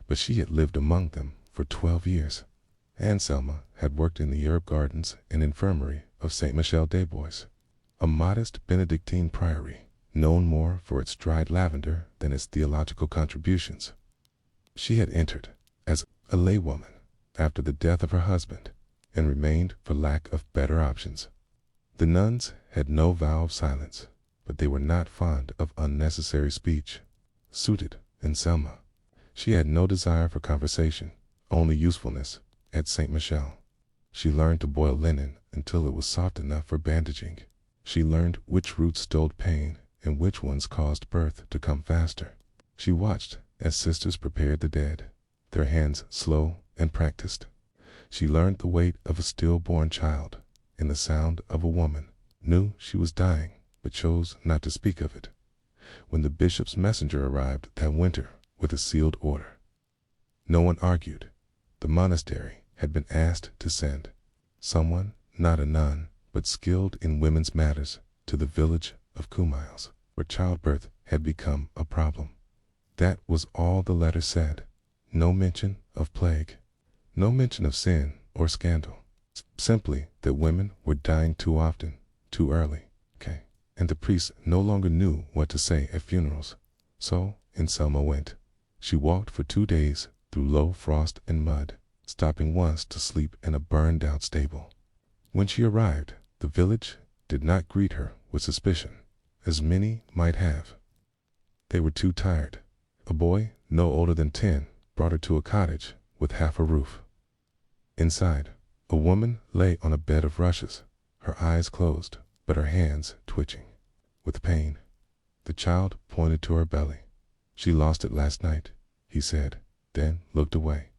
but she had lived among them for 12 years. Anselma had worked in the herb gardens and infirmary of Saint Michel des Bois, a modest Benedictine priory, known more for its dried lavender than its theological contributions. She had entered as a laywoman after the death of her husband, and remained for lack of better options. The nuns had no vow of silence, but they were not fond of unnecessary speech. Suited Anselma, she had no desire for conversation, only usefulness. At Saint Michel, she learned to boil linen until it was soft enough for bandaging. She learned which roots stilled pain and which ones caused birth to come faster. She watched as sisters prepared the dead, their hands slow and practiced. She learned the weight of a stillborn child and the sound of a woman, knew she was dying, but chose not to speak of it. When the bishop's messenger arrived that winter with a sealed order, no one argued. The monastery had been asked to send someone, not a nun, but skilled in women's matters, to the village of Cumiles, where childbirth had become a problem. That was all the letter said. No mention of plague. No mention of sin or scandal. Simply that women were dying too often, too early. And the priest no longer knew what to say at funerals. So in Selma went. She walked for 2 days through low frost and mud, stopping once to sleep in a burned-out stable. When she arrived, the village did not greet her with suspicion, as many might have. They were too tired. A boy, no older than 10, brought her to a cottage with half a roof. Inside, a woman lay on a bed of rushes, her eyes closed, but her hands twitching with pain. The child pointed to her belly. "She lost it last night," he said, then looked away,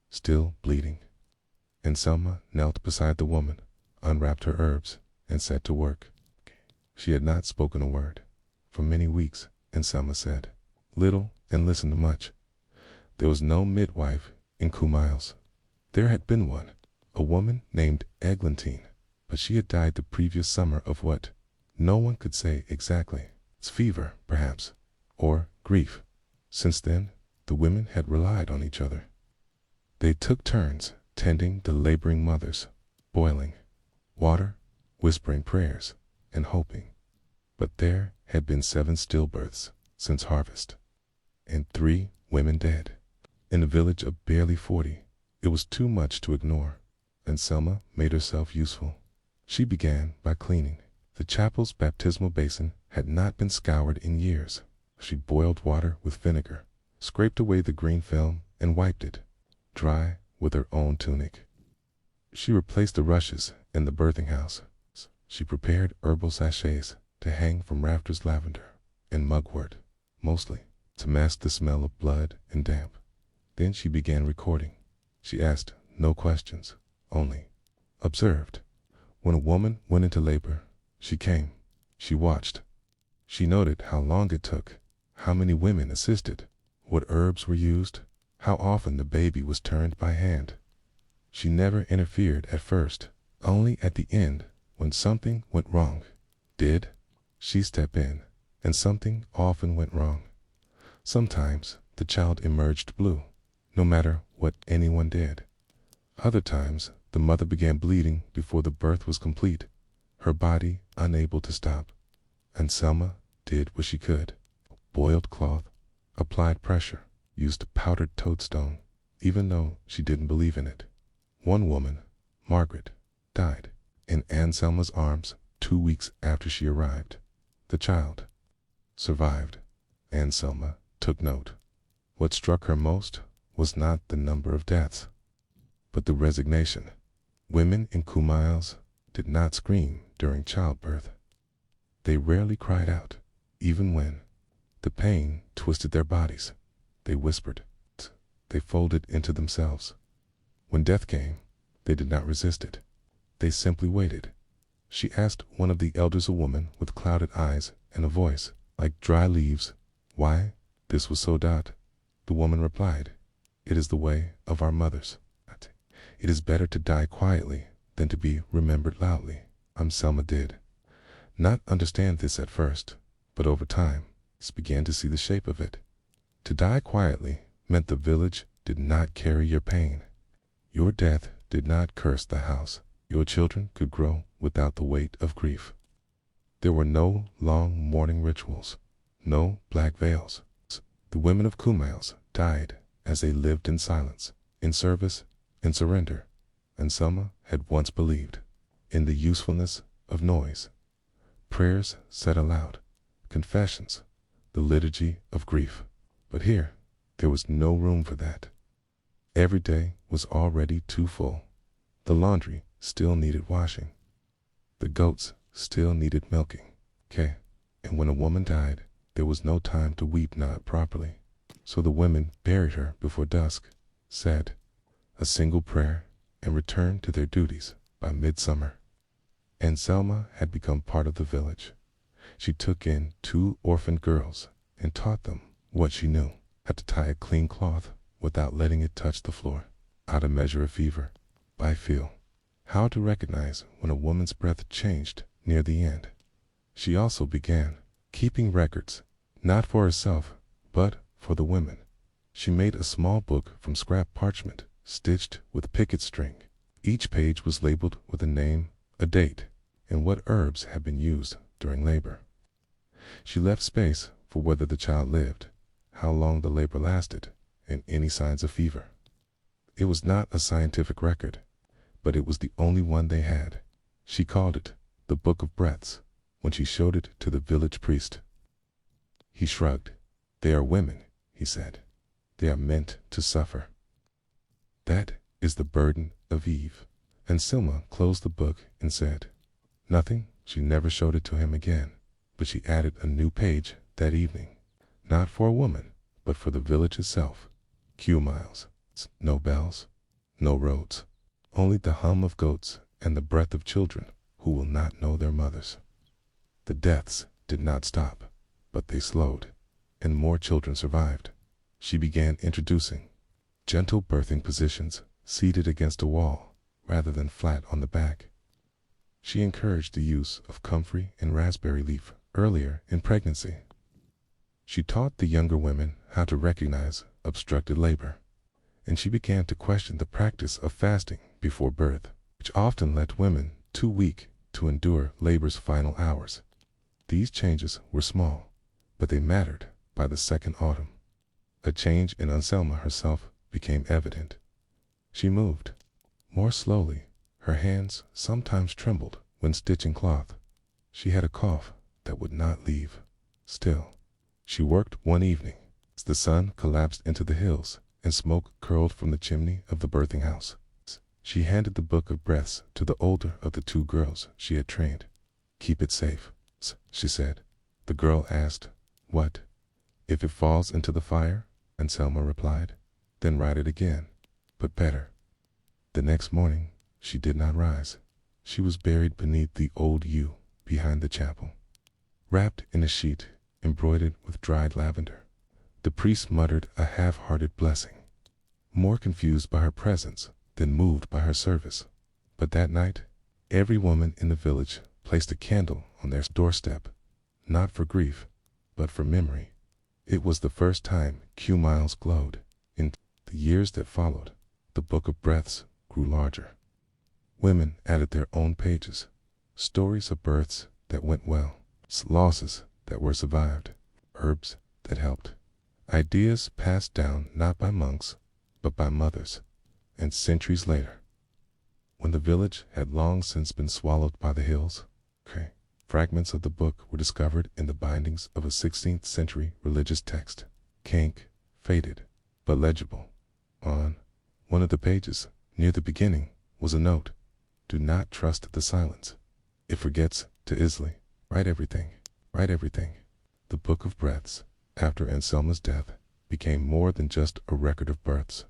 still bleeding. And Selma knelt beside the woman, unwrapped her herbs, and set to work. She had not spoken a word for many weeks, and Selma said little and listened much. There was no midwife in 2 miles. There had been one, a woman named Eglantine, but she had died the previous summer of what? No one could say exactly. It's fever, perhaps, or grief. Since then, the women had relied on each other. They took turns tending the laboring mothers, boiling water, whispering prayers, and hoping. But there had been 7 stillbirths since harvest, and 3 women dead. In a village of barely 40, it was too much to ignore, and Selma made herself useful. She began by cleaning. The chapel's baptismal basin had not been scoured in years. She boiled water with vinegar, scraped away the green film, and wiped it dry with her own tunic. She replaced the rushes in the birthing house. She prepared herbal sachets to hang from rafters, lavender and mugwort, mostly to mask the smell of blood and damp. Then she began recording. She asked no questions, only observed. When a woman went into labor, she came. She watched. She noted how long it took, how many women assisted, what herbs were used, how often the baby was turned by hand. She never interfered at first, only at the end when something went wrong. Did she step in, and something often went wrong. Sometimes the child emerged blue, no matter what anyone did. Other times the mother began bleeding before the birth was complete, her body unable to stop. And Selma did what she could. Boiled cloth, applied pressure, used powdered toadstone, even though she didn't believe in it. One woman, Margaret, died in Aunt Selma's arms 2 weeks after she arrived. The child survived. Aunt Selma took note. What struck her most was not the number of deaths, but the resignation. Women in Kumails did not scream during childbirth. They rarely cried out, even when the pain twisted their bodies. They whispered. They folded into themselves. When death came, they did not resist it. They simply waited. She asked one of the elders, a woman with clouded eyes and a voice like dry leaves, why this was so. The woman replied, "It is the way of our mothers. It is better to die quietly than to be remembered loudly." Selma did not understand this at first, but over time, she began to see the shape of it. To die quietly meant the village did not carry your pain. Your death did not curse the house. Your children could grow without the weight of grief. There were no long mourning rituals, no black veils. The women of Kumails died as they lived in silence, in service, in surrender, and Selma had once believed in the usefulness of noise. Prayers said aloud, confessions, the liturgy of grief. But here, there was no room for that. Every day was already too full. The laundry still needed washing. The goats still needed milking. And when a woman died, there was no time to weep not properly. So the women buried her before dusk, said a single prayer, and returned to their duties by midsummer. And Selma had become part of the village. She took in 2 orphaned girls and taught them what she knew: how to tie a clean cloth without letting it touch the floor, how to measure a fever by feel, how to recognize when a woman's breath changed near the end. She also began keeping records, not for herself, but for the women. She made a small book from scrap parchment, stitched with picket string. Each page was labeled with a name, a date, and what herbs had been used during labor. She left space for whether the child lived, how long the labor lasted, and any signs of fever. It was not a scientific record, but it was the only one they had. She called it the Book of Breaths when she showed it to the village priest. He shrugged. "They are women," he said. "They are meant to suffer. That is the burden of Eve." And Selma closed the book and said nothing. She never showed it to him again, but she added a new page that evening, not for a woman, but for the village itself. Miles. No bells, no roads, only the hum of goats and the breath of children who will not know their mothers. The deaths did not stop, but they slowed, and more children survived. She began introducing gentle birthing positions, seated against a wall rather than flat on the back. She encouraged the use of comfrey and raspberry leaf earlier in pregnancy. She taught the younger women how to recognize obstructed labor, and she began to question the practice of fasting before birth, which often left women too weak to endure labor's final hours. These changes were small, but they mattered by the second autumn. A change in Anselma herself became evident. She moved more slowly. Her hands sometimes trembled when stitching cloth. She had a cough that would not leave. Still, she worked one evening as the sun collapsed into the hills and smoke curled from the chimney of the birthing house. She handed the Book of Breaths to the older of the two girls she had trained. "Keep it safe," she said. The girl asked, "What? If it falls into the fire?" And Selma replied, "Then write it again, but better." The next morning, she did not rise. She was buried beneath the old yew behind the chapel, wrapped in a sheet embroidered with dried lavender. The priest muttered a half-hearted blessing, more confused by her presence than moved by her service. But that night, every woman in the village placed a candle on their doorstep, not for grief, but for memory. It was the first time Miles glowed. In the years that followed, the Book of Breaths grew larger. Women added their own pages, stories of births that went well, losses that were survived, herbs that helped, ideas passed down not by monks, but by mothers. And centuries later, when the village had long since been swallowed by the hills, fragments of the book were discovered in the bindings of a 16th century religious text. Kank, faded, but legible. On one of the pages, near the beginning, was a note: "Do not trust the silence. It forgets to easily. Write everything. Write everything." The Book of Breaths, after Anselma's death, became more than just a record of births.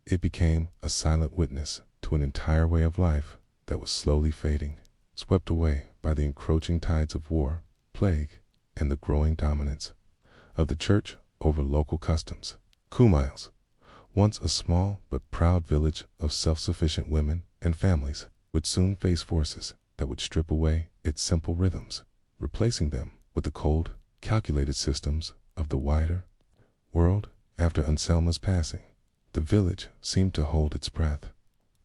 It became a silent witness to an entire way of life that was slowly fading, swept away by the encroaching tides of war, plague, and the growing dominance of the church over local customs. Miles, once a small but proud village of self-sufficient women and families, would soon face forces that would strip away its simple rhythms, replacing them with the cold, calculated systems of the wider world. After Anselma's passing, the village seemed to hold its breath.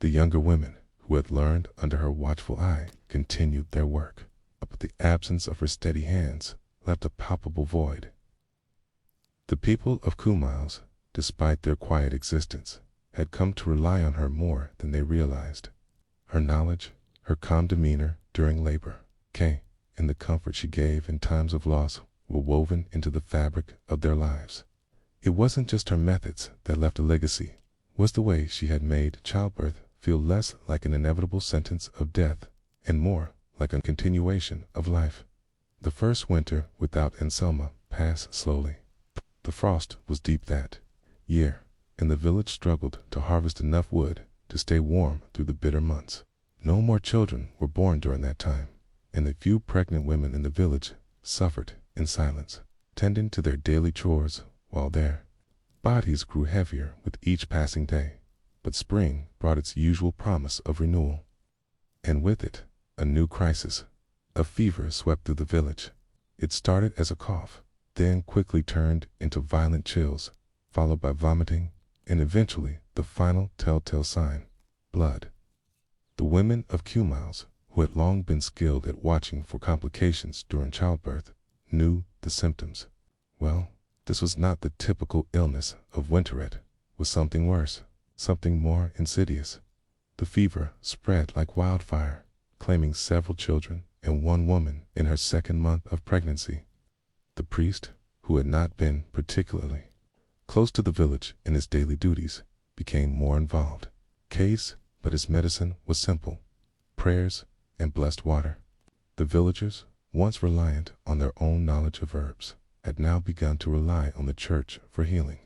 The younger women, who had learned under her watchful eye, continued their work, but the absence of her steady hands left a palpable void. The people of Miles, despite their quiet existence, had come to rely on her more than they realized. Her knowledge, her calm demeanor during labor, and the comfort she gave in times of loss were woven into the fabric of their lives. It wasn't just her methods that left a legacy. It was the way she had made childbirth feel less like an inevitable sentence of death and more like a continuation of life. The first winter without Anselma passed slowly. The frost was deep that year, and the village struggled to harvest enough wood to stay warm through the bitter months. No more children were born during that time, and the few pregnant women in the village suffered in silence, tending to their daily chores while their bodies grew heavier with each passing day. But spring brought its usual promise of renewal, and with it, a new crisis. A fever swept through the village. It started as a cough, then quickly turned into violent chills, followed by vomiting, and eventually the final telltale sign, blood. The women of Cumiles, who had long been skilled at watching for complications during childbirth, knew the symptoms. Well, this was not the typical illness of Winteret. It was something worse, something more insidious. The fever spread like wildfire, claiming several children and one woman in her second month of pregnancy. The priest, who had not been particularly close to the village in his daily duties, became more involved. But his medicine was simple: prayers and blessed water. The villagers, once reliant on their own knowledge of herbs, had now begun to rely on the church for healing,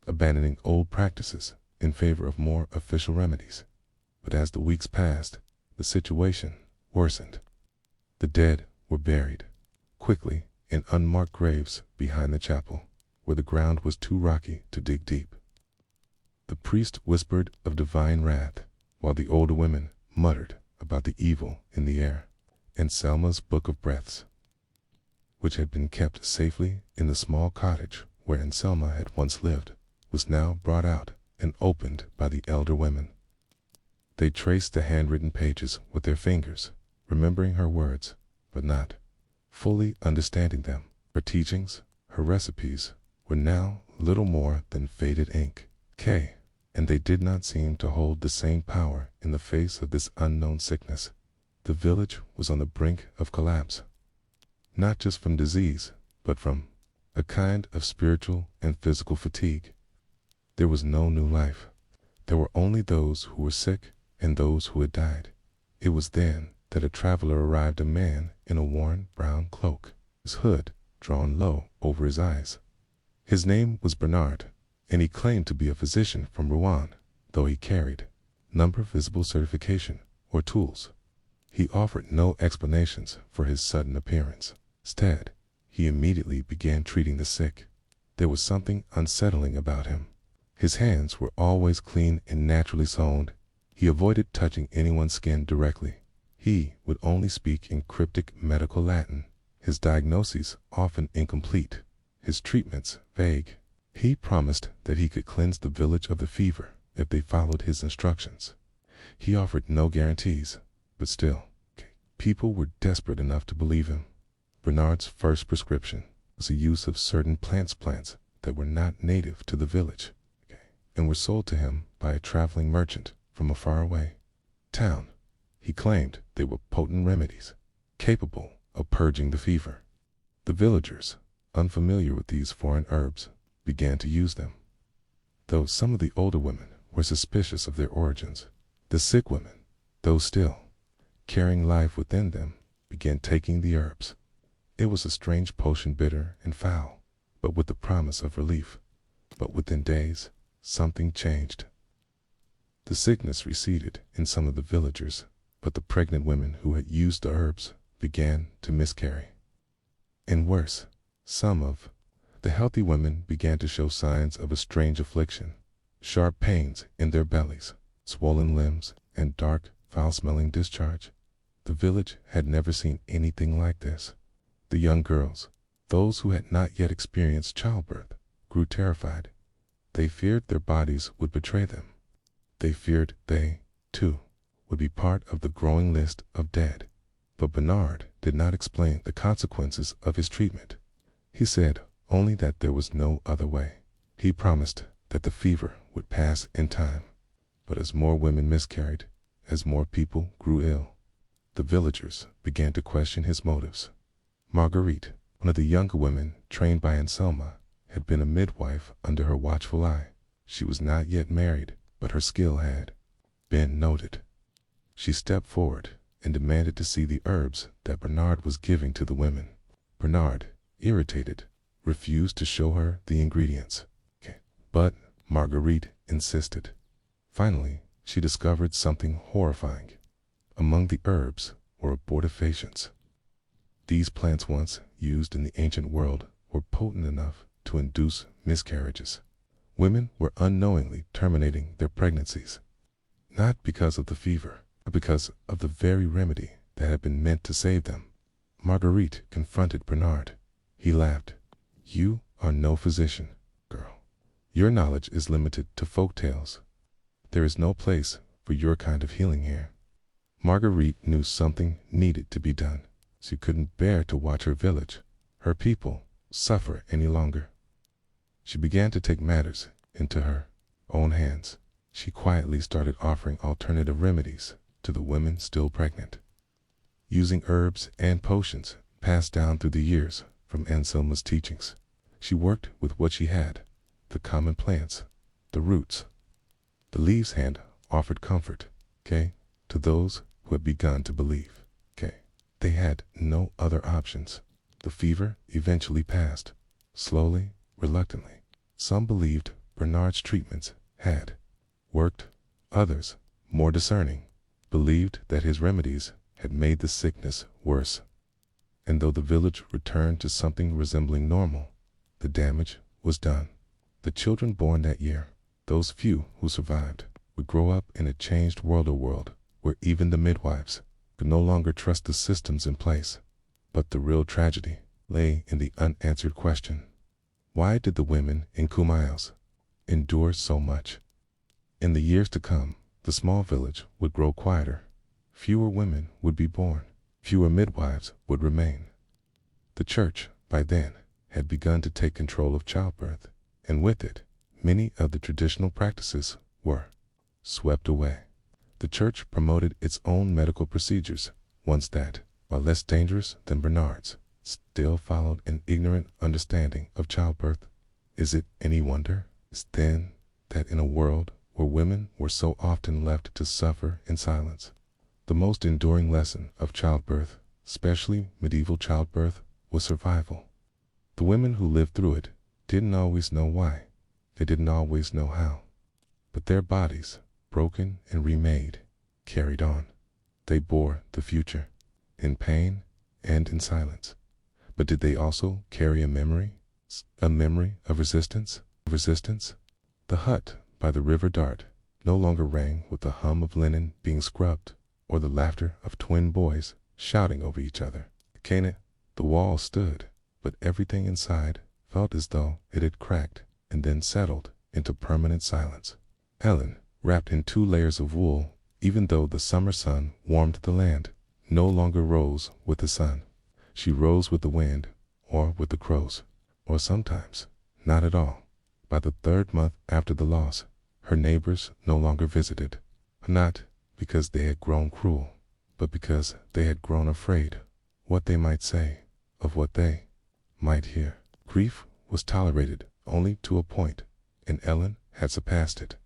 abandoning old practices in favor of more official remedies. But as the weeks passed, the situation worsened. The dead were buried quickly in unmarked graves behind the chapel, where the ground was too rocky to dig deep. The priest whispered of divine wrath, while the older women muttered about the evil in the air. And Selma's book of breaths, which had been kept safely in the small cottage wherein Selma had once lived, was now brought out and opened by the elder women. They traced the handwritten pages with their fingers, remembering her words, but not fully understanding them. Her teachings, her recipes, were now little more than faded ink. And they did not seem to hold the same power in the face of this unknown sickness. The village was on the brink of collapse, not just from disease, but from a kind of spiritual and physical fatigue. There was no new life. There were only those who were sick and those who had died. It was then that a traveler arrived, a man in a worn brown cloak, his hood drawn low over his eyes. His name was Bernard, and he claimed to be a physician from Rouen, though he carried no visible certification or tools. He offered no explanations for his sudden appearance. Instead, he immediately began treating the sick. There was something unsettling about him. His hands were always clean and naturally sewn. He avoided touching anyone's skin directly. He would only speak in cryptic medical Latin, his diagnoses often incomplete, his treatments vague. He promised that he could cleanse the village of the fever if they followed his instructions. He offered no guarantees, but still, people were desperate enough to believe him. Bernard's first prescription was the use of certain plants that were not native to the village, and were sold to him by a traveling merchant from a faraway town. He claimed they were potent remedies, capable of purging the fever. The villagers, unfamiliar with these foreign herbs, began to use them. Though some of the older women were suspicious of their origins, the sick women, though still carrying life within them, began taking the herbs. It was a strange potion, bitter and foul, but with the promise of relief. But within days, something changed. The sickness receded in some of the villagers, but the pregnant women who had used the herbs began to miscarry. And worse, some of the healthy women began to show signs of a strange affliction: sharp pains in their bellies, swollen limbs, and dark, foul-smelling discharge. The village had never seen anything like this. The young girls, those who had not yet experienced childbirth, grew terrified. They feared their bodies would betray them. They feared they, too, would be part of the growing list of dead. But Bernard did not explain the consequences of his treatment. He said only that there was no other way. He promised that the fever would pass in time. But as more women miscarried, as more people grew ill, the villagers began to question his motives. Marguerite, one of the younger women trained by Anselma, had been a midwife under her watchful eye. She was not yet married, but her skill had been noted. She stepped forward and demanded to see the herbs that Bernard was giving to the women. Bernard, irritated, refused to show her the ingredients. But Marguerite insisted. Finally, she discovered something horrifying. Among the herbs were abortifacients. These plants, once used in the ancient world, were potent enough to induce miscarriages. Women were unknowingly terminating their pregnancies, not because of the fever, but because of the very remedy that had been meant to save them. Marguerite confronted Bernard. He laughed. You are no physician, girl. Your knowledge is limited to folk tales. There is no place for your kind of healing here. Marguerite knew something needed to be done. She couldn't bear to watch her village, her people, suffer any longer. She began to take matters into her own hands. She quietly started offering alternative remedies to the women still pregnant, using herbs and potions passed down through the years from Anselma's teachings. She worked with what she had, the common plants, the roots. The leaves hand offered comfort, to those who had begun to believe. They had no other options. The fever eventually passed, slowly, reluctantly. Some believed Bernard's treatments had worked. Others, more discerning, believed that his remedies had made the sickness worse. And though the village returned to something resembling normal, the damage was done. The children born that year, those few who survived, would grow up in a changed world where even the midwives could no longer trust the systems in place. But the real tragedy lay in the unanswered question. Why did the women in Kumails endure so much? In the years to come, the small village would grow quieter. Fewer women would be born. Fewer midwives would remain. The church, by then, had begun to take control of childbirth, and with it, many of the traditional practices were swept away. The church promoted its own medical procedures, ones that, while less dangerous than Bernard's, still followed an ignorant understanding of childbirth. Is it any wonder, then, that in a world where women were so often left to suffer in silence, the most enduring lesson of childbirth, especially medieval childbirth, was survival? The women who lived through it didn't always know why. They didn't always know how. But their bodies, broken and remade, carried on. They bore the future, in pain and in silence. But did they also carry a memory of resistance? The hut by the river Dart no longer rang with the hum of linen being scrubbed, or the laughter of twin boys shouting over each other. The wall stood, but everything inside felt as though it had cracked and then settled into permanent silence. Ellen, wrapped in 2 layers of wool, even though the summer sun warmed the land, no longer rose with the sun. She rose with the wind, or with the crows, or sometimes not at all. By the 3rd month after the loss, her neighbors no longer visited, not because they had grown cruel, but because they had grown afraid what they might say, of what they might hear. Grief was tolerated only to a point, and Ellen had surpassed it.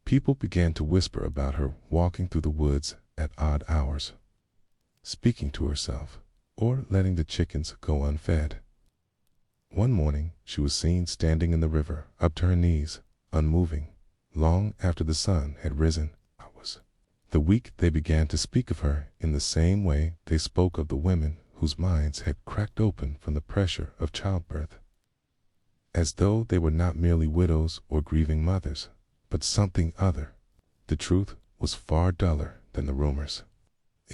People began to whisper about her walking through the woods at odd hours, speaking to herself, or letting the chickens go unfed. One morning she was seen standing in the river, up to her knees, unmoving, long after the sun had risen. The week they began to speak of her in the same way they spoke of the women whose minds had cracked open from the pressure of childbirth, as though they were not merely widows or grieving mothers, but something other. The truth was far duller than the rumors.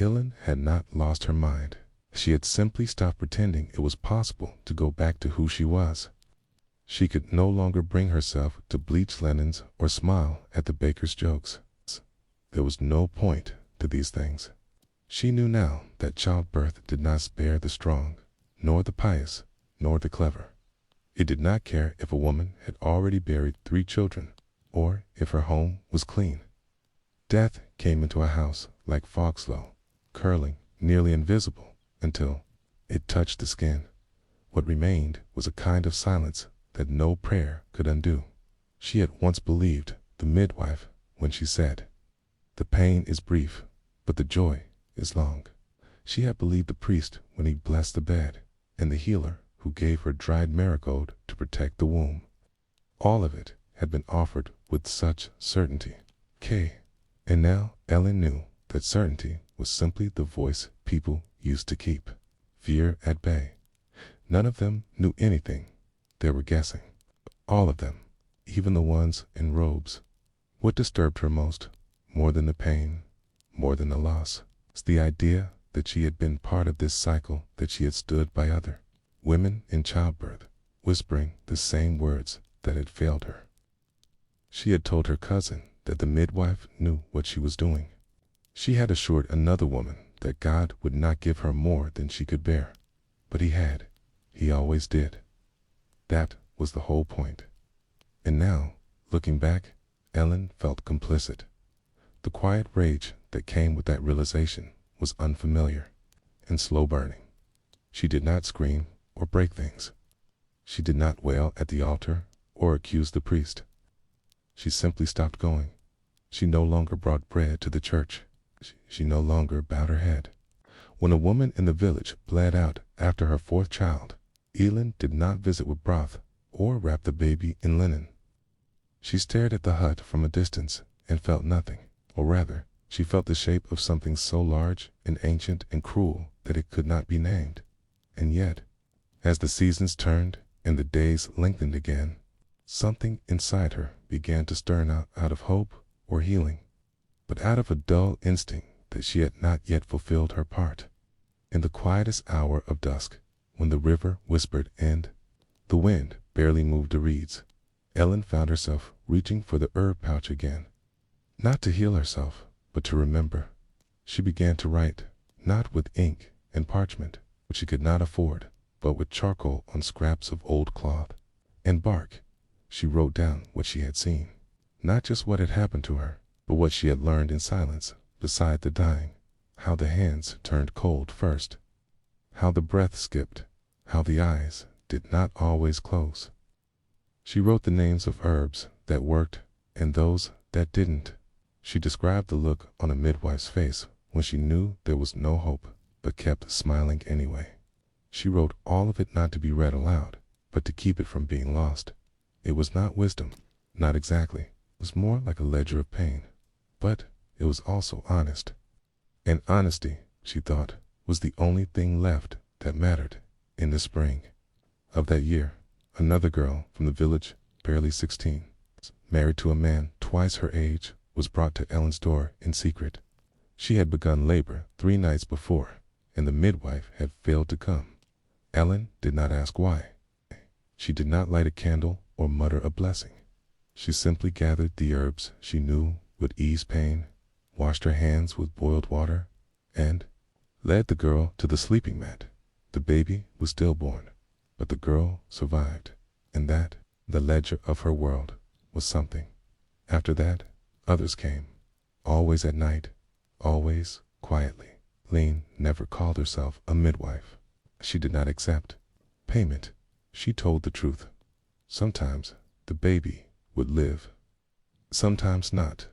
Ellen had not lost her mind. She had simply stopped pretending it was possible to go back to who she was. She could no longer bring herself to bleach linens or smile at the baker's jokes. There was no point to these things. She knew now that childbirth did not spare the strong, nor the pious, nor the clever. It did not care if a woman had already buried 3 children, or if her home was clean. Death came into a house like fog slow, curling, nearly invisible, until it touched the skin. What remained was a kind of silence that no prayer could undo. She had once believed the midwife when she said, "The pain is brief, but the joy is long." She had believed the priest when he blessed the bed, and the healer who gave her dried marigold to protect the womb. All of it had been offered with such certainty. And now Ellen knew that certainty was simply the voice people used to keep fear at bay. None of them knew anything. They were guessing. All of them, even the ones in robes. What disturbed her most, more than the pain, more than the loss, was the idea that she had been part of this cycle, that she had stood by other women in childbirth, whispering the same words that had failed her. She had told her cousin that the midwife knew what she was doing. She had assured another woman that God would not give her more than she could bear. But he had. He always did. That was the whole point. And now, looking back, Ellen felt complicit. The quiet rage that came with that realization was unfamiliar and slow burning. She did not scream or break things. She did not wail at the altar or accuse the priest. She simply stopped going. She no longer brought bread to the church. She no longer bowed her head. When a woman in the village bled out after her fourth child, Ellen did not visit with broth or wrap the baby in linen. She stared at the hut from a distance and felt nothing, or rather, she felt the shape of something so large and ancient and cruel that it could not be named. And yet, as the seasons turned and the days lengthened again, something inside her began to stir not out of hope or healing, but out of a dull instinct that she had not yet fulfilled her part. In the quietest hour of dusk, when the river whispered and the wind barely moved the reeds, Ellen found herself reaching for the herb pouch again. Not to heal herself, but to remember. She began to write, not with ink and parchment, which she could not afford, but with charcoal on scraps of old cloth and bark. She wrote down what she had seen, not just what had happened to her, but what she had learned in silence beside the dying, how the hands turned cold first, how the breath skipped, how the eyes did not always close. She wrote the names of herbs that worked and those that didn't. She described the look on a midwife's face when she knew there was no hope, but kept smiling anyway. She wrote all of it not to be read aloud, but to keep it from being lost. It was not wisdom, not exactly. It was more like a ledger of pain, but it was also honest. And honesty, she thought, was the only thing left that mattered. In the spring of that year, another girl from the village, barely 16, married to a man twice her age, was brought to Ellen's door in secret. She had begun labor 3 nights before, and the midwife had failed to come. Ellen did not ask why. She did not light a candle or mutter a blessing. She simply gathered the herbs she knew would ease pain, washed her hands with boiled water, and led the girl to the sleeping mat. The baby was stillborn, but the girl survived, and that, the ledger of her world, was something. After that, others came, always at night, always quietly. Lean never called herself a midwife. She did not accept payment. She told the truth. Sometimes the baby would live, sometimes not.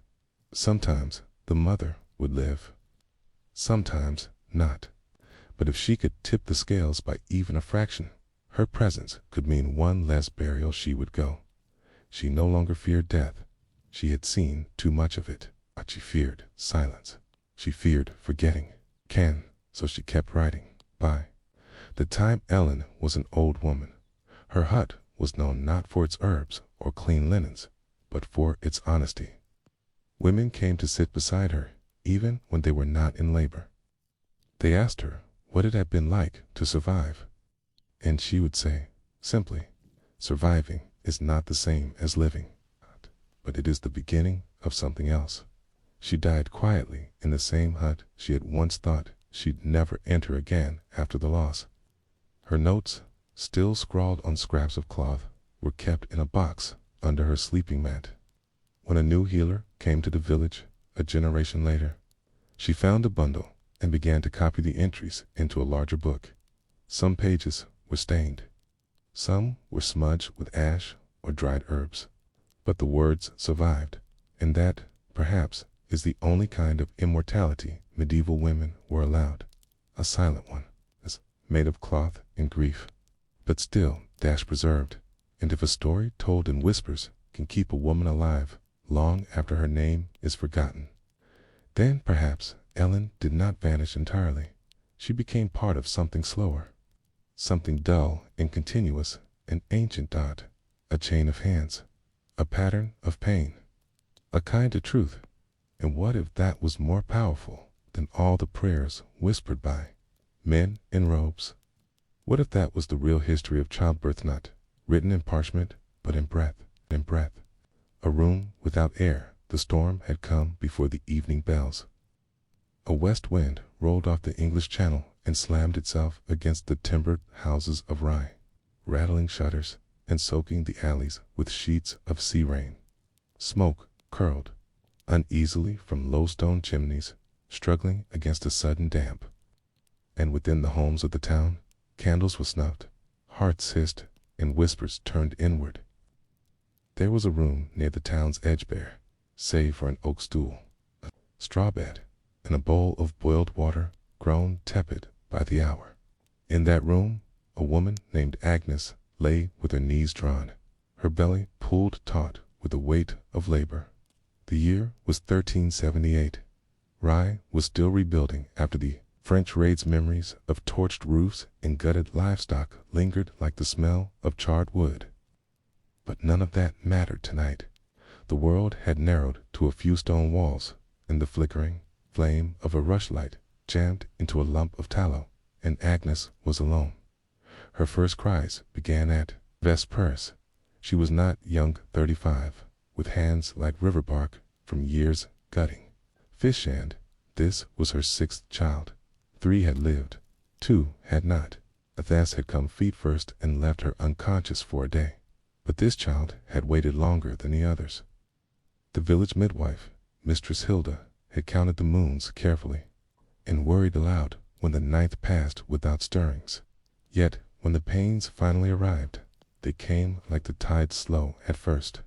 Sometimes the mother would live, sometimes not. But if she could tip the scales by even a fraction, her presence could mean one less burial she would go. She no longer feared death. She had seen too much of it, but she feared silence. She feared forgetting. So she kept writing. By the time Ellen was an old woman, her hut was known not for its herbs or clean linens, but for its honesty. Women came to sit beside her, even when they were not in labor. They asked her what it had been like to survive, and she would say, simply, surviving is not the same as living, but it is the beginning of something else. She died quietly in the same hut she had once thought she'd never enter again after the loss. Her notes, still scrawled on scraps of cloth, were kept in a box under her sleeping mat. When a new healer came to the village a generation later, she found a bundle and began to copy the entries into a larger book. Some pages were stained. Some were smudged with ash or dried herbs. But the words survived, and that, perhaps, is the only kind of immortality medieval women were allowed. A silent one, made of cloth and grief, but still preserved. And if a story told in whispers can keep a woman alive long after her name is forgotten, then perhaps Ellen did not vanish entirely. She became part of something slower, something dull and continuous, an ancient dot, a chain of hands, a pattern of pain, a kind of truth. And what if that was more powerful than all the prayers whispered by men in robes? What if that was the real history of childbirth, not written in parchment, but in breath, in breath. A room without air, the storm had come before the evening bells. A west wind rolled off the English Channel and slammed itself against the timbered houses of Rye, rattling shutters and soaking the alleys with sheets of sea rain. Smoke curled uneasily from low stone chimneys, struggling against a sudden damp. And within the homes of the town, candles were snuffed, hearts hissed, and whispers turned inward. There was a room near the town's edge bare, save for an oak stool, a straw bed, and a bowl of boiled water grown tepid by the hour. In that room, a woman named Agnes lay with her knees drawn, her belly pulled taut with the weight of labor. The year was 1378. Rye was still rebuilding after the French raids. Memories of torched roofs and gutted livestock lingered like the smell of charred wood. But none of that mattered tonight. The world had narrowed to a few stone walls, and the flickering flame of a rushlight jammed into a lump of tallow, and Agnes was alone. Her first cries began at vespers. She was not young 35, with hands like river bark from years gutting fish, and this was her 6th child. 3 had lived, 2 had not. Athas had come feet first and left her unconscious for a day. But this child had waited longer than the others. The village midwife, Mistress Hilda, had counted the moons carefully, and worried aloud when the 9th passed without stirrings. Yet, when the pains finally arrived, they came like the tide, slow at first,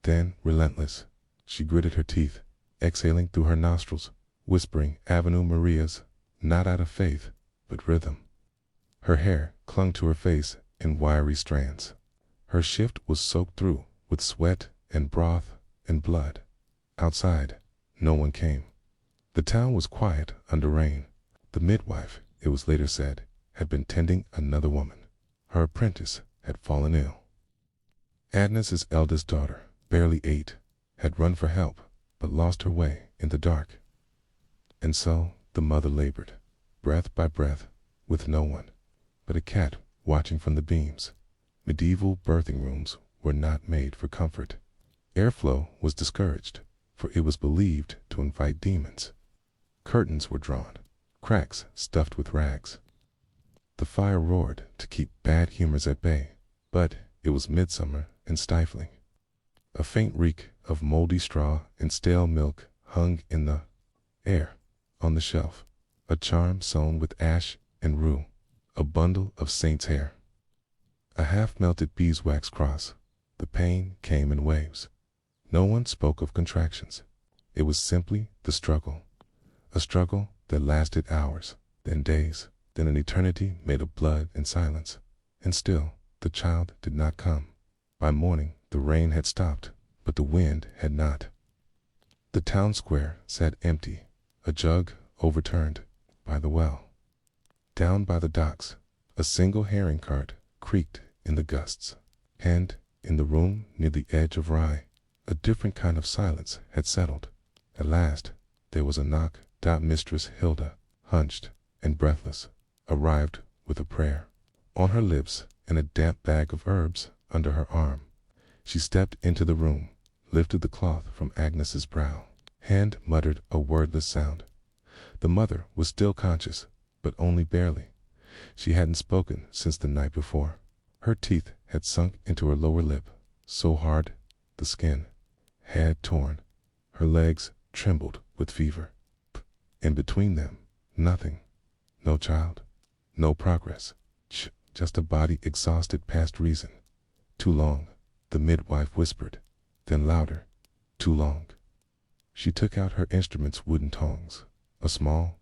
then relentless. She gritted her teeth, exhaling through her nostrils, whispering Ave Marias, not out of faith, but rhythm. Her hair clung to her face in wiry strands. Her shift was soaked through with sweat and broth and blood. Outside, no one came. The town was quiet under rain. The midwife, it was later said, had been tending another woman. Her apprentice had fallen ill. Agnes's eldest daughter, barely 8, had run for help, but lost her way in the dark. And so the mother labored, breath by breath, with no one but a cat watching from the beams. Medieval birthing rooms were not made for comfort. Airflow was discouraged, for it was believed to invite demons. Curtains were drawn, cracks stuffed with rags. The fire roared to keep bad humors at bay, but it was midsummer and stifling. A faint reek of moldy straw and stale milk hung in the air. On the shelf, a charm sewn with ash and rue, a bundle of saint's hair, a half-melted beeswax cross. The pain came in waves. No one spoke of contractions. It was simply the struggle, a struggle that lasted hours, then days, then an eternity made of blood and silence. And still, the child did not come. By morning, the rain had stopped, but the wind had not. The town square sat empty, a jug overturned by the well. Down by the docks, a single herring cart creaked in the gusts. And, in the room near the edge of Rye, a different kind of silence had settled. At last, there was a knock. Mistress Hilda, hunched and breathless, arrived with a prayer on her lips and a damp bag of herbs under her arm. She stepped into the room, lifted the cloth from Agnes's brow, and muttered a wordless sound. The mother was still conscious, but only barely. She hadn't spoken since the night before. Her teeth had sunk into her lower lip, so hard the skin had torn. Her legs trembled with fever. And between them, nothing. No child, no progress. Just a body exhausted past reason. Too long, the midwife whispered, then louder. Too long. She took out her instrument's wooden tongs, a small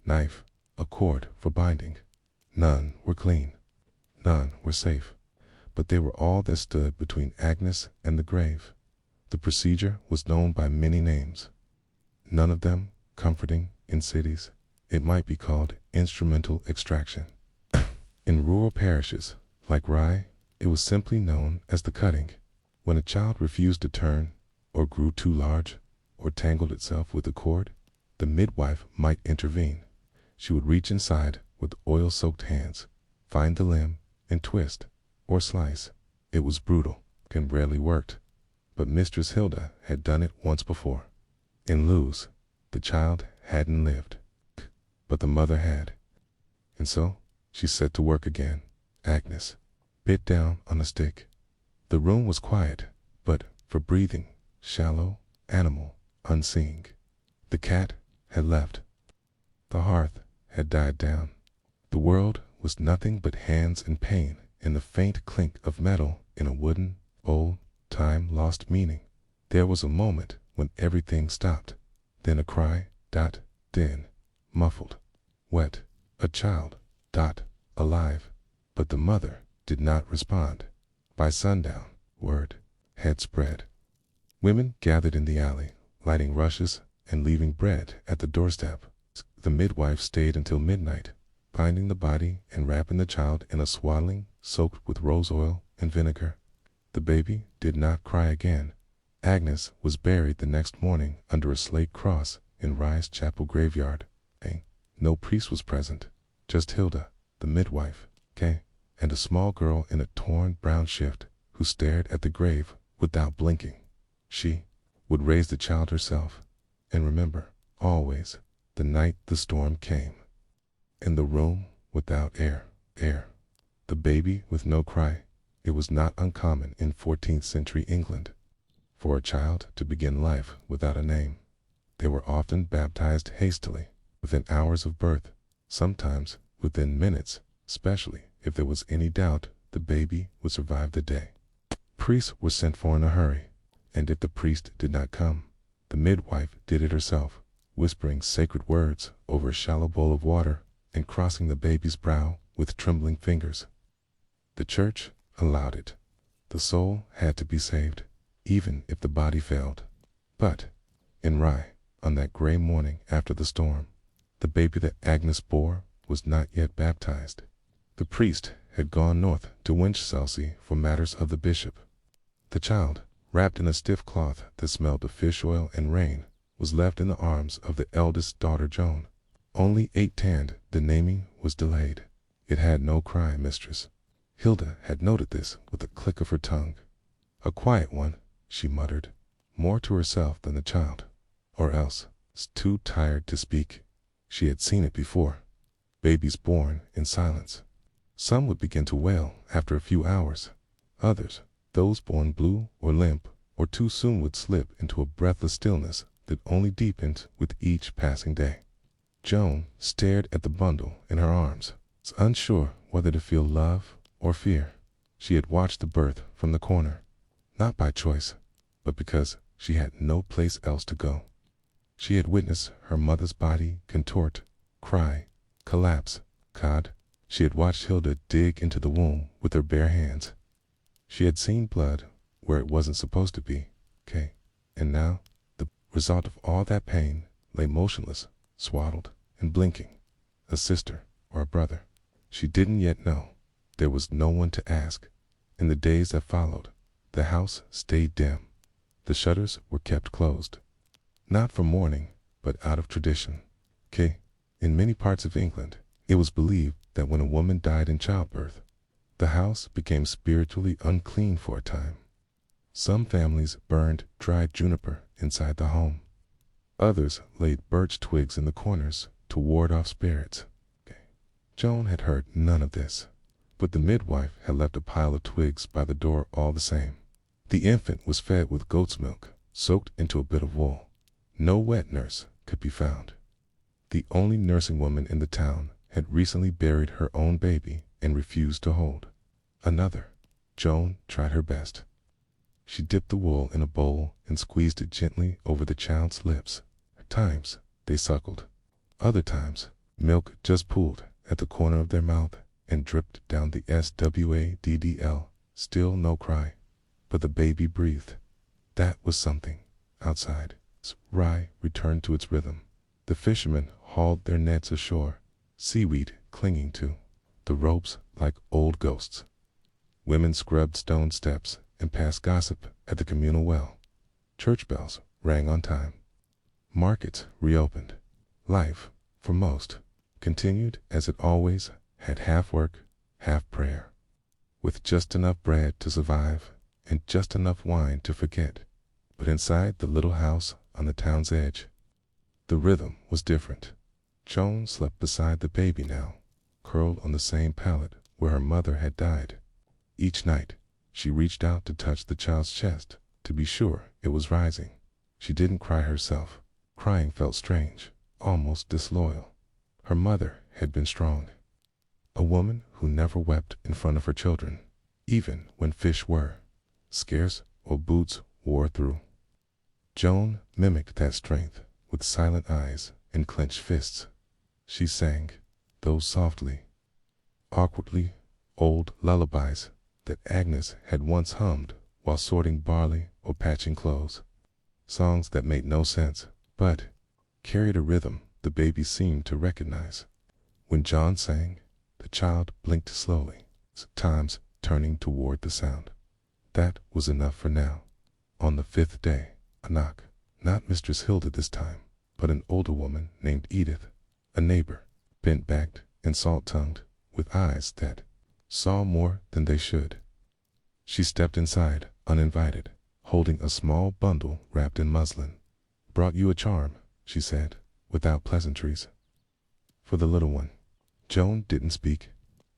knife, a cord for binding. None were clean. None were safe. But they were all that stood between Agnes and the grave. The procedure was known by many names, none of them comforting in cities. It might be called instrumental extraction. In rural parishes, like Rye, it was simply known as the cutting. When a child refused to turn, or grew too large, or tangled itself with the cord, the midwife might intervene. She would reach inside with oil-soaked hands, find the limb, and twist, or slice. It was brutal and rarely worked, but Mistress Hilda had done it once before. In Luz, the child hadn't lived, but the mother had. And so she set to work again. Agnes bit down on a stick. The room was quiet, but for breathing, shallow, animal, unseeing. The cat had left. The hearth had died down. The world was nothing but hands and pain and the faint clink of metal in a wooden, old, time-lost meaning. There was a moment when everything stopped. Then a cry, then, muffled, wet, a child, alive. But the mother did not respond. By sundown, word had spread. Women gathered in the alley, lighting rushes and leaving bread at the doorstep. The midwife stayed until midnight, binding the body and wrapping the child in a swaddling soaked with rose oil and vinegar. The baby did not cry again. Agnes was buried the next morning under a slate cross in Rye's chapel graveyard. No priest was present, just Hilda, the midwife, and a small girl in a torn brown shift who stared at the grave without blinking. She would raise the child herself and remember, always, the night the storm came. In the room without air. The baby with no cry. It was not uncommon in 14th century England for a child to begin life without a name. They were often baptized hastily, within hours of birth, sometimes within minutes, especially if there was any doubt the baby would survive the day. Priests were sent for in a hurry, and if the priest did not come, the midwife did it herself, whispering sacred words over a shallow bowl of water and crossing the baby's brow with trembling fingers. The church allowed it. The soul had to be saved, even if the body failed. But in Rye, on that gray morning after the storm, the baby that Agnes bore was not yet baptized. The priest had gone north to Winchelsea for matters of the bishop. The child, wrapped in a stiff cloth that smelled of fish oil and rain, was left in the arms of the eldest daughter Joan. Only 8 tanned, the naming was delayed. It had no cry, mistress. Hilda had noted this with a click of her tongue. A quiet one, she muttered, more to herself than the child, or else too tired to speak. She had seen it before. Babies born in silence. Some would begin to wail after a few hours. Others, those born blue or limp or too soon, would slip into a breathless stillness that only deepened with each passing day. Joan stared at the bundle in her arms, unsure whether to feel love or fear. She had watched the birth from the corner, not by choice, but because she had no place else to go. She had witnessed her mother's body contort, cry, collapse, She had watched Hilda dig into the womb with her bare hands. She had seen blood where it wasn't supposed to be, and now the result of all that pain lay motionless, swaddled, and blinking. A sister or a brother. She didn't yet know. There was no one to ask. In the days that followed, the house stayed dim. The shutters were kept closed. Not for mourning, but out of tradition. In many parts of England, it was believed that when a woman died in childbirth, the house became spiritually unclean for a time. Some families burned dried juniper inside the home. Others laid birch twigs in the corners to ward off spirits. Joan had heard none of this, but the midwife had left a pile of twigs by the door all the same. The infant was fed with goat's milk, soaked into a bit of wool. No wet nurse could be found. The only nursing woman in the town had recently buried her own baby and refused to hold another. Joan tried her best. She dipped the wool in a bowl and squeezed it gently over the child's lips. At times, they suckled. Other times, milk just pooled at the corner of their mouth and dripped down the swaddl. Still no cry, but the baby breathed. That was something. Outside, Rye returned to its rhythm. The fishermen hauled their nets ashore, seaweed clinging to the ropes like old ghosts. Women scrubbed stone steps and passed gossip at the communal well. Church bells rang on time. Markets reopened. Life, for most, continued as it always had, half work, half prayer. with just enough bread to survive and just enough wine to forget. But inside the little house on the town's edge, the rhythm was different. Joan slept beside the baby now, curled on the same pallet where her mother had died. Each night, she reached out to touch the child's chest to be sure it was rising. She didn't cry herself. Crying felt strange, almost disloyal. Her mother had been strong, a woman who never wept in front of her children, even when fish were scarce or boots wore through. Joan mimicked that strength with silent eyes and clenched fists. She sang those softly, awkwardly old lullabies that Agnes had once hummed while sorting barley or patching clothes. Songs that made no sense, but carried a rhythm the baby seemed to recognize. When John sang, the child blinked slowly, sometimes turning toward the sound. That was enough for now. On the 5th day, a knock. Not Mistress Hilda this time, but an older woman named Edith, a neighbor, bent-backed and salt-tongued, with eyes that saw more than they should. She stepped inside, uninvited, holding a small bundle wrapped in muslin. "Brought you a charm," she said, without pleasantries. "For the little one." Joan didn't speak.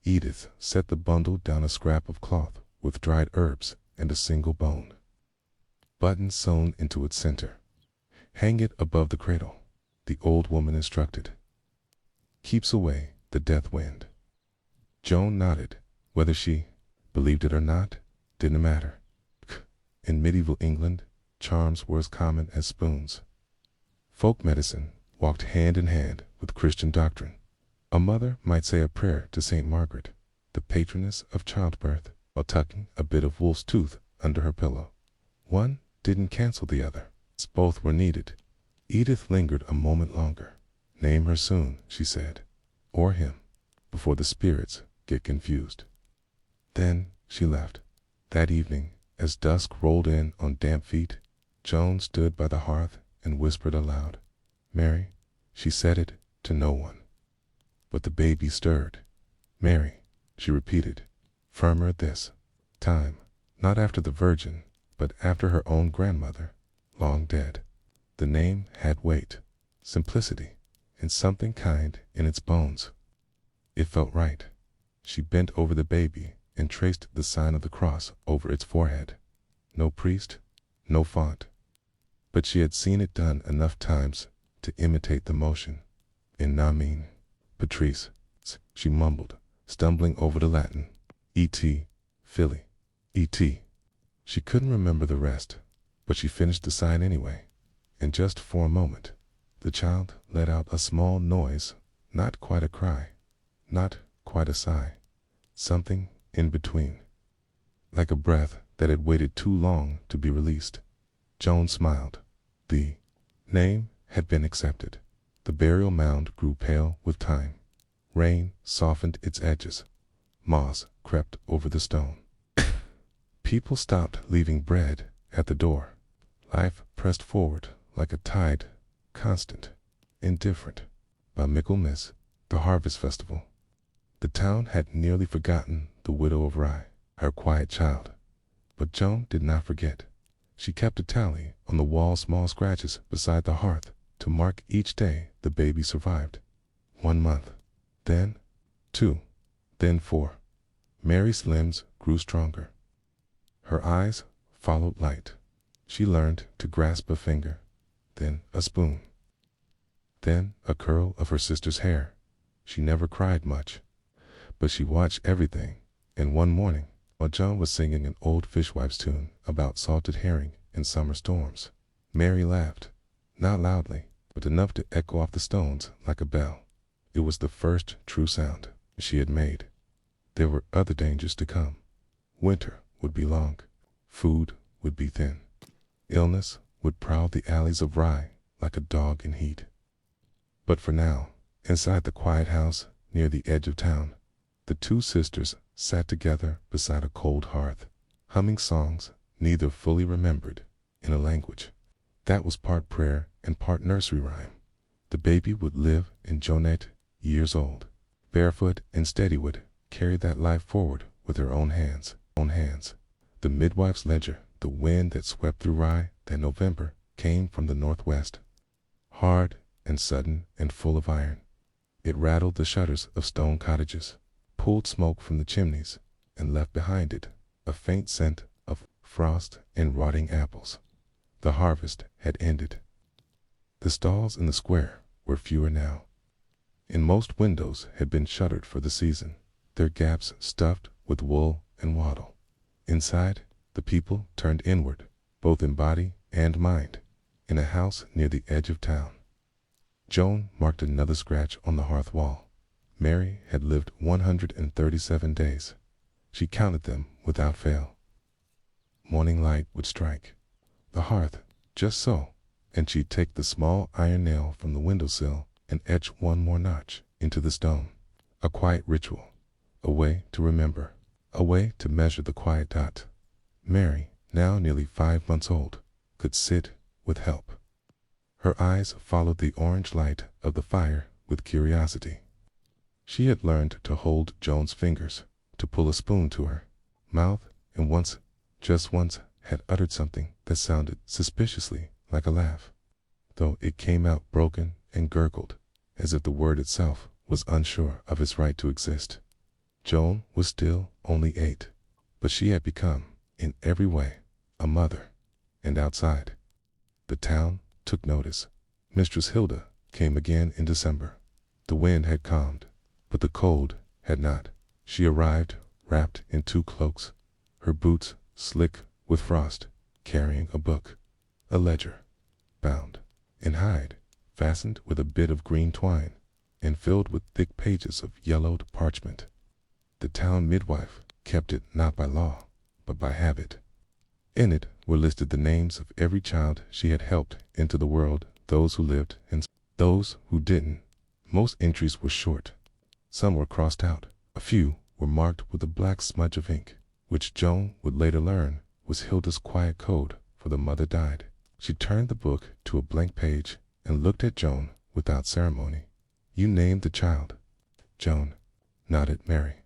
Edith set the bundle down a scrap of cloth with dried herbs and a single bone, button sewn into its center. "Hang it above the cradle," the old woman instructed. "Keeps away the death wind." Joan nodded. Whether she believed it or not didn't matter. In medieval England, charms were as common as spoons. Folk medicine walked hand in hand with Christian doctrine. A mother might say a prayer to St. Margaret, the patroness of childbirth, while tucking a bit of wolf's tooth under her pillow. One didn't cancel the other. Both were needed. Edith lingered a moment longer. "Name her soon," she said, "or him, before the spirits get confused." Then she left. That evening, as dusk rolled in on damp feet, Joan stood by the hearth and whispered aloud, "Mary." She said it to no one, but the baby stirred. "Mary," she repeated, firmer this time, not after the Virgin, but after her own grandmother, long dead. The name had weight, simplicity, and something kind in its bones. It felt right. She bent over the baby and traced the sign of the cross over its forehead. No priest, no font, but she had seen it done enough times to imitate the motion. "In nomine Patrice," she mumbled, stumbling over the Latin. "Et Filii, et." She couldn't remember the rest, but she finished the sign anyway. And just for a moment, the child let out a small noise, not quite a cry, not quite a sigh, something in between, like a breath that had waited too long to be released. Joan smiled. The name had been accepted. The burial mound grew pale with time. Rain softened its edges. Moss crept over the stone. People stopped leaving bread at the door. Life pressed forward like a tide, constant, indifferent. By Michaelmas, the harvest festival, the town had nearly forgotten the widow of Rye, her quiet child. But Joan did not forget. She kept a tally on the wall's small scratches beside the hearth to mark each day the baby survived. 1 month, then 2, then 4. Mary's limbs grew stronger. Her eyes followed light. She learned to grasp a finger, then a spoon, then a curl of her sister's hair. She never cried much, but she watched everything. And one morning, while John was singing an old fishwife's tune about salted herring in summer storms, Mary laughed, not loudly, but enough to echo off the stones like a bell. It was the first true sound she had made. There were other dangers to come. Winter would be long. Food would be thin. Illness would prowl the alleys of Rye like a dog in heat. But for now, inside the quiet house near the edge of town, the two sisters sat together beside a cold hearth, humming songs neither fully remembered, in a language that was part prayer and part nursery rhyme. The baby would live in Jonette, years old. Barefoot and Steady would carry that life forward with her own hands. The midwife's ledger, the wind that swept through Rye that November, came from the northwest, hard and sudden and full of iron. It rattled the shutters of stone cottages, pulled smoke from the chimneys, and left behind it a faint scent of frost and rotting apples. The harvest had ended. The stalls in the square were fewer now, and most windows had been shuttered for the season, their gaps stuffed with wool and wattle. Inside, the people turned inward, both in body and mind, in a house near the edge of town. Joan marked another scratch on the hearth wall. Mary had lived 137 days. She counted them without fail. Morning light would strike the hearth, just so, and she'd take the small iron nail from the windowsill and etch one more notch into the stone. A quiet ritual, a way to remember, a way to measure the quiet dot. Mary, now nearly 5 months old, could sit with help. Her eyes followed the orange light of the fire with curiosity. She had learned to hold Joan's fingers, to pull a spoon to her mouth, and once, just once, had uttered something that sounded suspiciously like a laugh, though it came out broken and gurgled, as if the word itself was unsure of its right to exist. Joan was still only 8, but she had become, in every way, a mother. And outside, the town took notice. Mistress Hilda came again in December. The wind had calmed, but the cold had not. She arrived wrapped in 2 cloaks, her boots slick with frost, carrying a book, a ledger, bound in hide, fastened with a bit of green twine, and filled with thick pages of yellowed parchment. The town midwife kept it not by law, but by habit. In it were listed the names of every child she had helped into the world, those who lived and those who didn't. Most entries were short. Some were crossed out. A few were marked with a black smudge of ink, which Joan would later learn was Hilda's quiet code for the mother died. She turned the book to a blank page and looked at Joan without ceremony. "You named the child." Joan nodded Mary.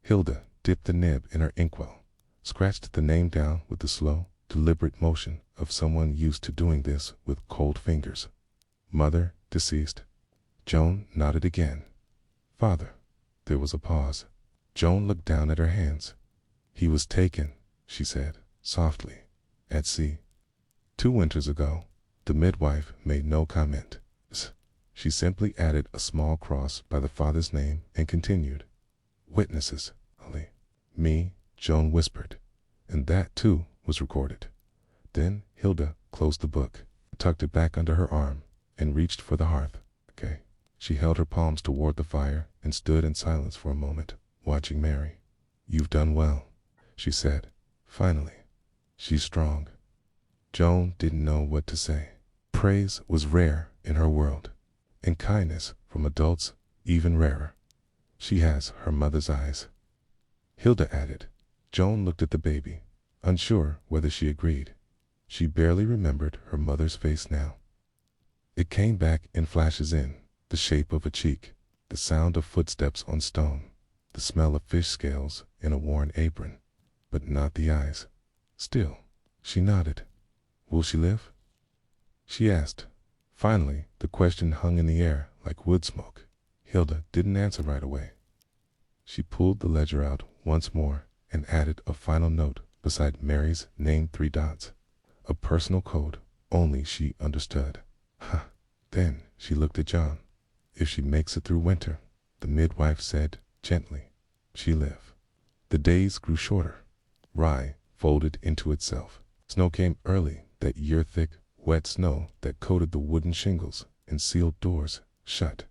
Hilda dipped the nib in her inkwell, scratched the name down with the slow, deliberate motion of someone used to doing this with cold fingers. "Mother deceased." Joan nodded again. "Father." There was a pause. Joan looked down at her hands. "He was taken," she said, softly, "at sea. 2 winters ago." The midwife made no comment. She simply added a small cross by the father's name and continued. "Witnesses, Ali." "Me," Joan whispered, and that too was recorded. Then Hilda closed the book, tucked it back under her arm, and reached for the hearth. "Okay." She held her palms toward the fire and stood in silence for a moment, watching Mary. "You've done well," she said, finally. "She's strong." Joan didn't know what to say. Praise was rare in her world, and kindness from adults even rarer. "She has her mother's eyes," Hilda added. Joan looked at the baby, unsure whether she agreed. She barely remembered her mother's face now. It came back in flashes, in the shape of a cheek, the sound of footsteps on stone, the smell of fish scales in a worn apron, but not the eyes. Still, she nodded. "Will she live?" she asked. Finally, the question hung in the air like wood smoke. Hilda didn't answer right away. She pulled the ledger out once more and added a final note beside Mary's named 3 dots. A personal code only she understood. Then she looked at John. "If she makes it through winter," the midwife said gently, "she live." The days grew shorter. Rye folded into itself. Snow came early, that year-thick, wet snow that coated the wooden shingles and sealed doors shut.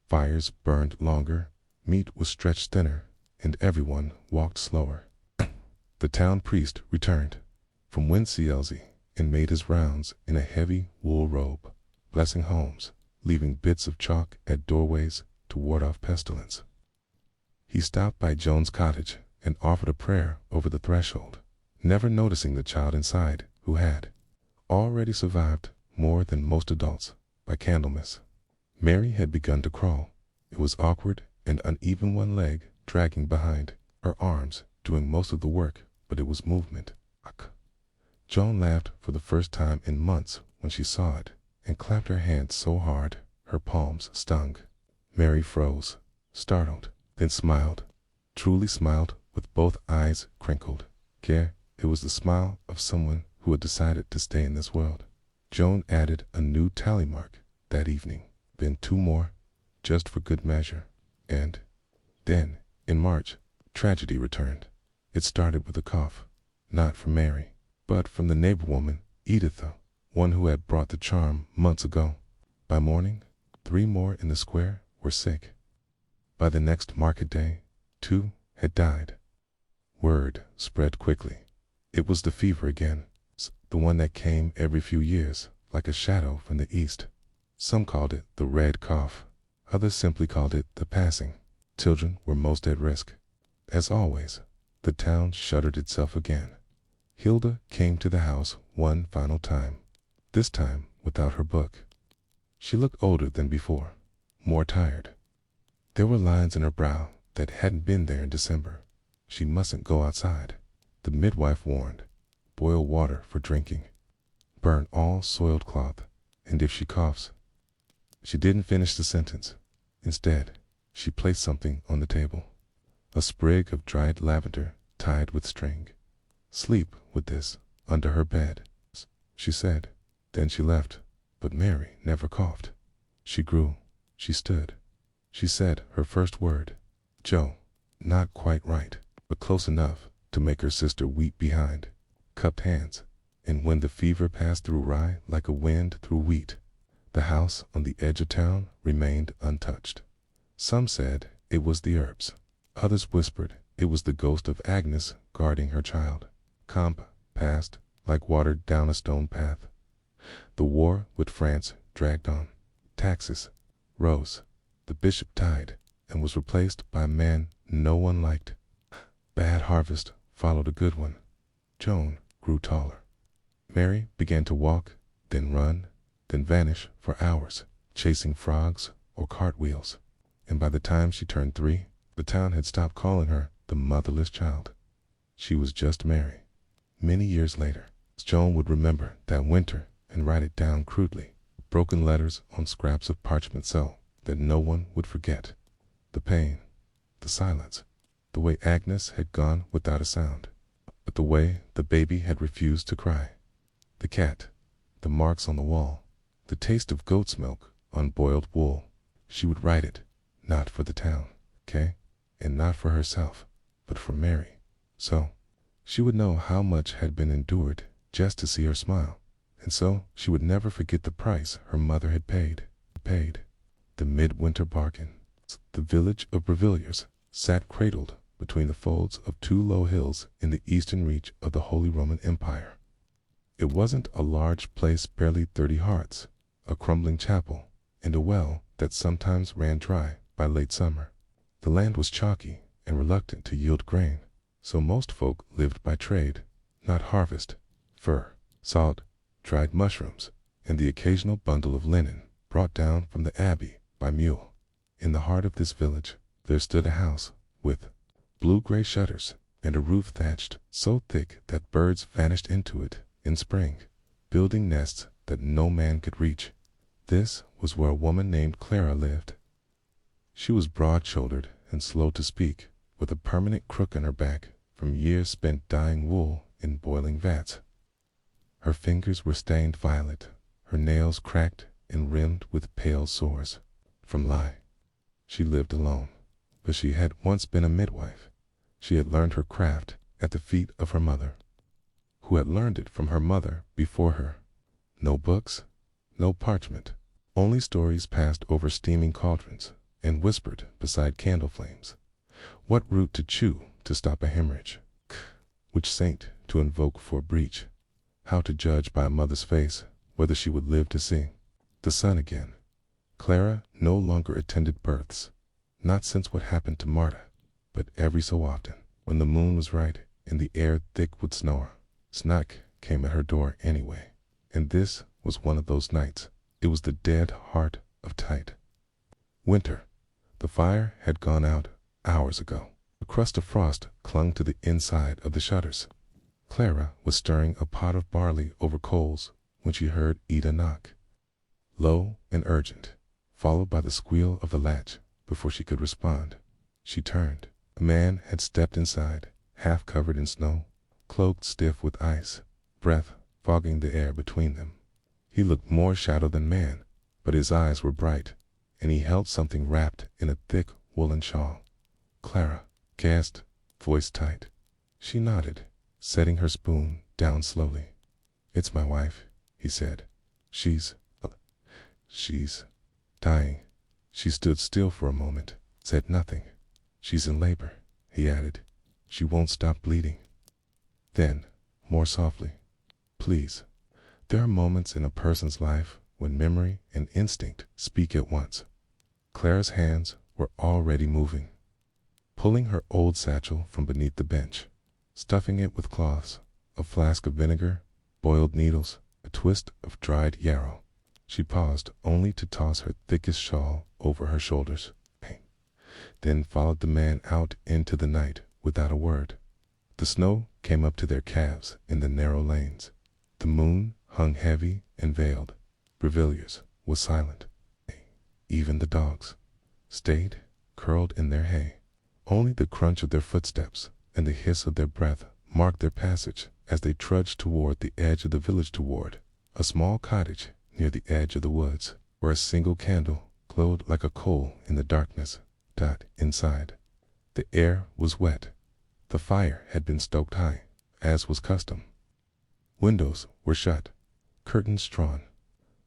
Fires burned longer, meat was stretched thinner, and everyone walked slower. The town priest returned from Winclz and made his rounds in a heavy wool robe, blessing homes, leaving bits of chalk at doorways to ward off pestilence. He stopped by Joan's cottage and offered a prayer over the threshold, never noticing the child inside, who had already survived more than most adults by Candlemas. Mary had begun to crawl. It was awkward and uneven, one leg dragging behind, her arms doing most of the work, but it was movement. Joan laughed for the first time in months when she saw it, and clapped her hands so hard her palms stung. Mary froze, startled, then smiled, truly smiled with both eyes crinkled. It was the smile of someone who had decided to stay in this world. Joan added a new tally mark that evening, then 2 more, just for good measure. And then, in March, tragedy returned. It started with a cough, not from Mary, but from the neighbor woman, Editha, one who had brought the charm months ago. By morning, 3 more in the square were sick. By the next market day, 2 had died. Word spread quickly. It was the fever again, the one that came every few years, like a shadow from the east. Some called it the red cough. Others simply called it the passing. Children were most at risk. As always, the town shuttered itself again. Hilda came to the house one final time, this time without her book. She looked older than before, more tired. There were lines in her brow that hadn't been there in December. She mustn't go outside. The midwife warned, boil water for drinking. Burn all soiled cloth, and if she coughs. She didn't finish the sentence. Instead, she placed something on the table. A sprig of dried lavender tied with string. Sleep with this under her bed, she said. Then she left, but Mary never coughed. She grew. She stood. She said her first word, Joe, not quite right, but close enough to make her sister weep behind. Cupped hands, and when the fever passed through rye like a wind through wheat, the house on the edge of town remained untouched. Some said it was the herbs. Others whispered it was the ghost of Agnes guarding her child. Camp passed like water down a stone path. The war with France dragged on. Taxes rose. The bishop died and was replaced by a man no one liked. Bad harvest followed a good one. Joan grew taller. Mary began to walk, then run, then vanish for hours, chasing frogs or cartwheels. And by the time she turned 3, the town had stopped calling her the motherless child. She was just Mary. Many years later, Joan would remember that winter and write it down crudely, broken letters on scraps of parchment so that no one would forget. The pain, the silence, the way Agnes had gone without a sound, but the way the baby had refused to cry. The cat, the marks on the wall, the taste of goat's milk on boiled wool. She would write it, not for the town, and not for herself, but for Mary. So she would know how much had been endured just to see her smile, and so she would never forget the price her mother had paid. The midwinter bargain. The village of Brevillers sat cradled between the folds of 2 low hills in the eastern reach of the Holy Roman Empire. It wasn't a large place, barely 30 hearths, a crumbling chapel, and a well that sometimes ran dry by late summer. The land was chalky and reluctant to yield grain, so most folk lived by trade, not harvest, fur, salt, dried mushrooms, and the occasional bundle of linen brought down from the abbey by mule. In the heart of this village there stood a house with blue-gray shutters and a roof thatched so thick that birds vanished into it in spring, building nests that no man could reach. This was where a woman named Clara lived. She was broad-shouldered and slow to speak, with a permanent crook in her back from years spent dyeing wool in boiling vats. Her fingers were stained violet, her nails cracked and rimmed with pale sores from lye. She lived alone, but she had once been a midwife. She had learned her craft at the feet of her mother, who had learned it from her mother before her. No books, no parchment, only stories passed over steaming cauldrons and whispered beside candle flames. What root to chew to stop a hemorrhage, which saint to invoke for a breach, how to judge by a mother's face whether she would live to see the sun again. Clara no longer attended births, not since what happened to Marta, but every so often, when the moon was right and the air thick with snow, Snuck came at her door anyway. And this was one of those nights. It was the dead heart of Tight. Winter. The fire had gone out hours ago, A crust of frost clung to the inside of the shutters. Clara was stirring a pot of barley over coals when she heard Ida knock. Low and urgent, followed by the squeal of the latch before she could respond. She turned. A man had stepped inside, half covered in snow, cloaked stiff with ice, breath fogging the air between them. He looked more shadow than man, but his eyes were bright, and he held something wrapped in a thick woolen shawl. Clara gasped, voice tight. She nodded, setting her spoon down slowly. "It's my wife," he said. She's dying." She stood still for a moment, said nothing. "She's in labor," he added. "She won't stop bleeding." Then, more softly, "Please, there are moments in a person's life when memory and instinct speak at once." Clara's hands were already moving, pulling her old satchel from beneath the bench, stuffing it with cloths, a flask of vinegar, boiled needles, a twist of dried yarrow. She paused only to toss her thickest shawl over her shoulders, then followed the man out into the night without a word. The snow came up to their calves in the narrow lanes. The moon hung heavy and veiled. Brevillers was silent. Even the dogs stayed, curled in their hay. Only the crunch of their footsteps and the hiss of their breath marked their passage as they trudged toward the edge of the village, toward a small cottage near the edge of the woods, where a single candle glowed like a coal in the darkness. Inside, the air was wet. The fire had been stoked high, as was custom. Windows were shut, curtains drawn.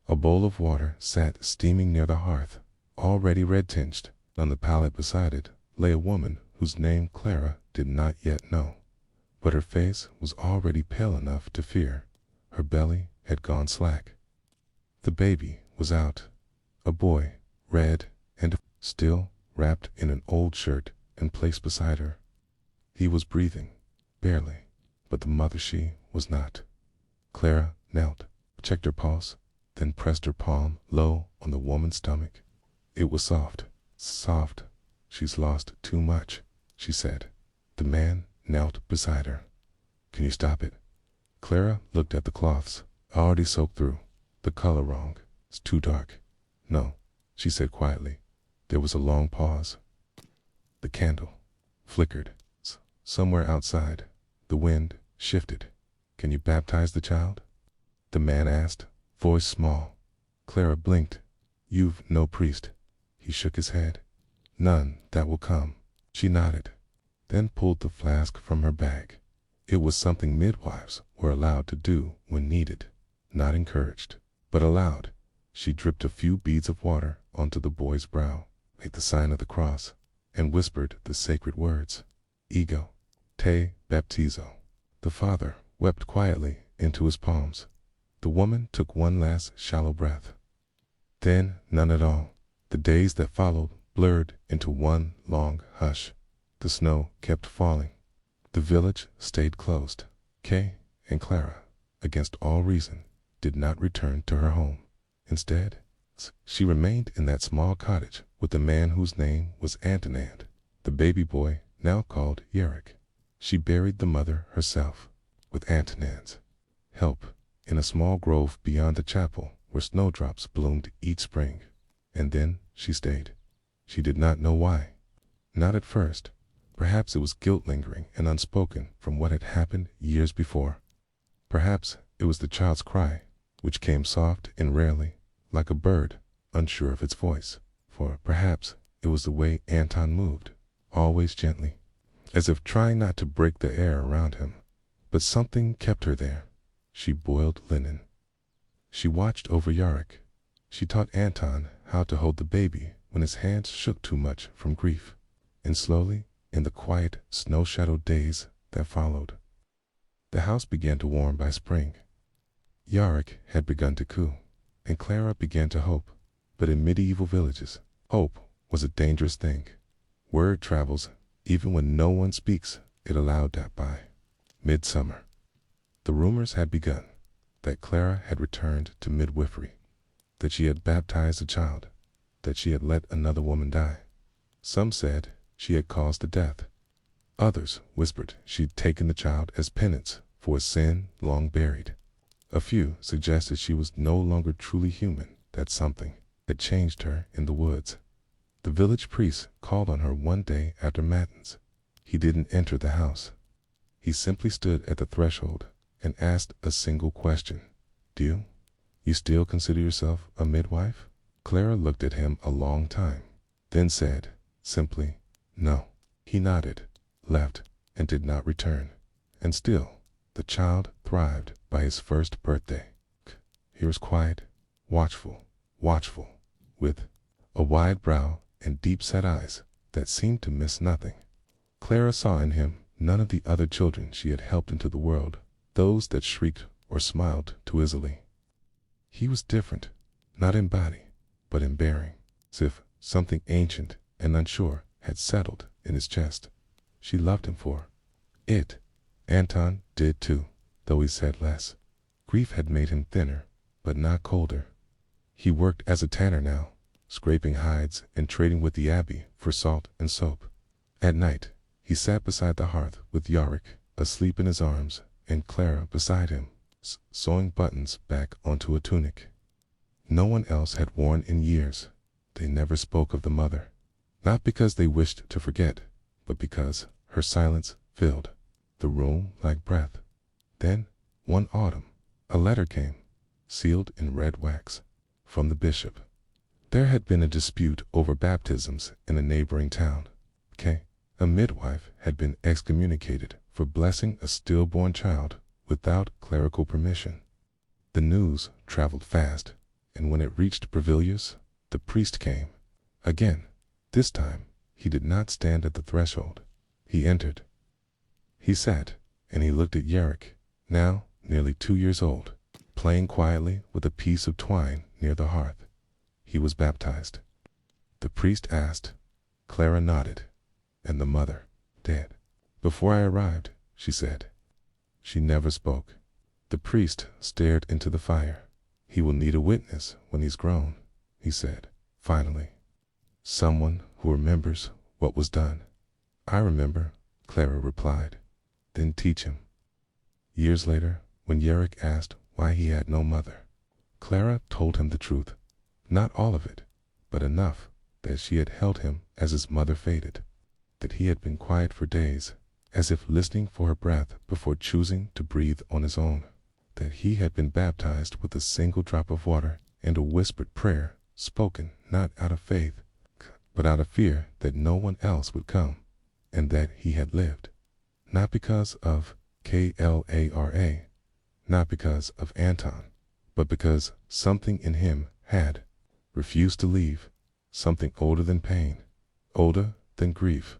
A bowl of water sat steaming near the hearth, already red-tinged. On the pallet beside it lay a woman whose name Clara did not yet know, but her face was already pale enough to fear. Her belly had gone slack. The baby was out, a boy, red and still wrapped in an old shirt and placed beside her. He was breathing, barely, but the mother she was not. Clara knelt, checked her pulse, then pressed her palm low on the woman's stomach. It was soft, soft. "She's lost too much," she said. The man knelt beside her. "Can you stop it?" Clara looked at the cloths, already soaked through. "The color wrong. It's too dark." "No," she said quietly. There was a long pause. The candle flickered. Somewhere outside, the wind shifted. "Can you baptize the child?" the man asked, voice small. Clara blinked. "You've no priest." He shook his head. "None that will come." She nodded, then pulled the flask from her bag. It was something midwives were allowed to do when needed, not encouraged, but allowed. She dripped a few beads of water onto the boy's brow, made the sign of the cross, and whispered the sacred words, "Ego te baptizo." The father wept quietly into his palms. The woman took one last shallow breath. Then none at all. The days that followed blurred into one long hush. The snow kept falling. The village stayed closed. Kay and Clara, against all reason, did not return to her home. Instead, she remained in that small cottage with the man whose name was Antonand, the baby boy now called Yerrick. She buried the mother herself, with Antonand's help, in a small grove beyond the chapel where snowdrops bloomed each spring. And then she stayed. She did not know why. Not at first. Perhaps it was guilt lingering and unspoken from what had happened years before. Perhaps it was the child's cry, which came soft and rarely, like a bird, unsure of its voice. For perhaps it was the way Anton moved, always gently, as if trying not to break the air around him. But something kept her there. She boiled linen. She watched over Yarrick. She taught Anton how to hold the baby when his hands shook too much from grief. And slowly, in the quiet, snow-shadowed days that followed, the house began to warm by spring. Yarrick had begun to coo, and Clara began to hope. But in medieval villages, hope was a dangerous thing. Word travels, even when no one speaks. It allowed that by midsummer, the rumors had begun that Clara had returned to midwifery, that she had baptized a child, that she had let another woman die. Some said she had caused the death. Others whispered she'd taken the child as penance for a sin long buried. A few suggested she was no longer truly human, that something had changed her in the woods. The village priest called on her one day after matins. He didn't enter the house. He simply stood at the threshold and asked a single question. "Do you still consider yourself a midwife?" Clara looked at him a long time, then said simply, "No." He nodded, left, and did not return. And still, the child thrived by his first birthday. He was quiet, watchful, with a wide brow and deep-set eyes that seemed to miss nothing. Clara saw in him none of the other children she had helped into the world, those that shrieked or smiled too easily. He was different, not in body, but in bearing, as if something ancient and unsure had settled in his chest. She loved him for it. Anton did too, though he said less. Grief had made him thinner, but not colder. He worked as a tanner now, scraping hides and trading with the abbey for salt and soap. At night, he sat beside the hearth with Yorick asleep in his arms and Clara beside him, sewing buttons back onto a tunic no one else had worn in years. They never spoke of the mother, not because they wished to forget, but because her silence filled the room like breath. Then, one autumn, a letter came, sealed in red wax, from the bishop. There had been a dispute over baptisms in a neighboring town. A midwife had been excommunicated for blessing a stillborn child without clerical permission. The news traveled fast, and when it reached Brevilius, the priest came. Again, this time, he did not stand at the threshold. He entered. He sat, and he looked at Yorick, now nearly 2 years old, playing quietly with a piece of twine near the hearth. He was baptized. The priest asked. Clara nodded. And the mother, dead. "Before I arrived," she said. She never spoke. The priest stared into the fire. "He will need a witness when he's grown," he said, finally. "Someone who remembers what was done." "I remember," Clara replied. "Then teach him." Years later, when Yorick asked why he had no mother, Clara told him the truth. Not all of it, but enough that she had held him as his mother faded, that he had been quiet for days, as if listening for her breath before choosing to breathe on his own, that he had been baptized with a single drop of water and a whispered prayer spoken not out of faith, but out of fear that no one else would come, and that he had lived, not because of Clara, not because of Anton, but because something in him had refused to leave, something older than pain, older than grief,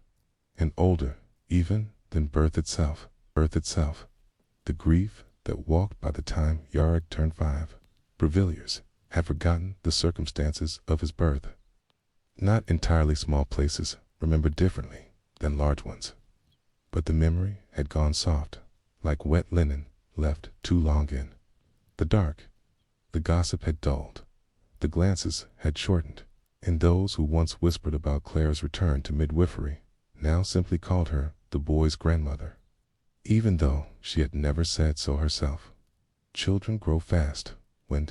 and older even than birth itself. The grief that walked by the time Yorick turned 5. Brevilius had forgotten the circumstances of his birth. Not entirely small places remember differently than large ones, but the memory had gone soft, like wet linen left too long in the dark. The gossip had dulled, the glances had shortened, and those who once whispered about Clara's return to midwifery now simply called her the boy's grandmother, even though she had never said so herself. Children grow fast when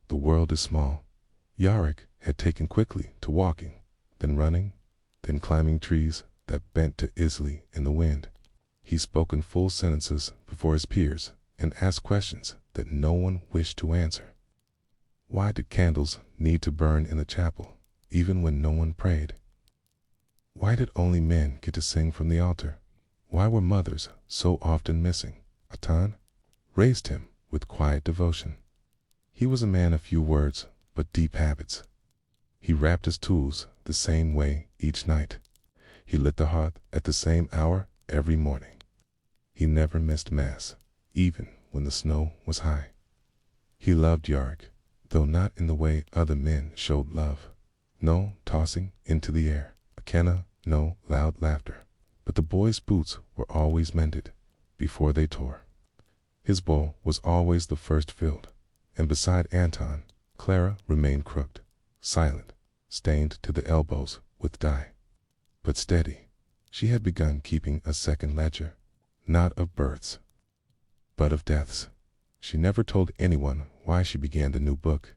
the world is small. Yorick had taken quickly to walking, then running, then climbing trees that bent too easily in the wind. He spoke in full sentences before his peers and asked questions that no one wished to answer. Why did candles need to burn in the chapel, even when no one prayed? Why did only men get to sing from the altar? Why were mothers so often missing? Anton raised him with quiet devotion. He was a man of few words, but deep habits. He wrapped his tools the same way each night. He lit the hearth at the same hour every morning. He never missed mass, even when the snow was high. He loved Yorick, though not in the way other men showed love. No tossing into the air, no loud laughter, but the boy's boots were always mended before they tore. His bowl was always the first filled, and beside Anton, Clara remained crooked, silent, stained to the elbows with dye, but steady, She had begun keeping a second ledger, not of births, but of deaths. She never told anyone why she began the new book.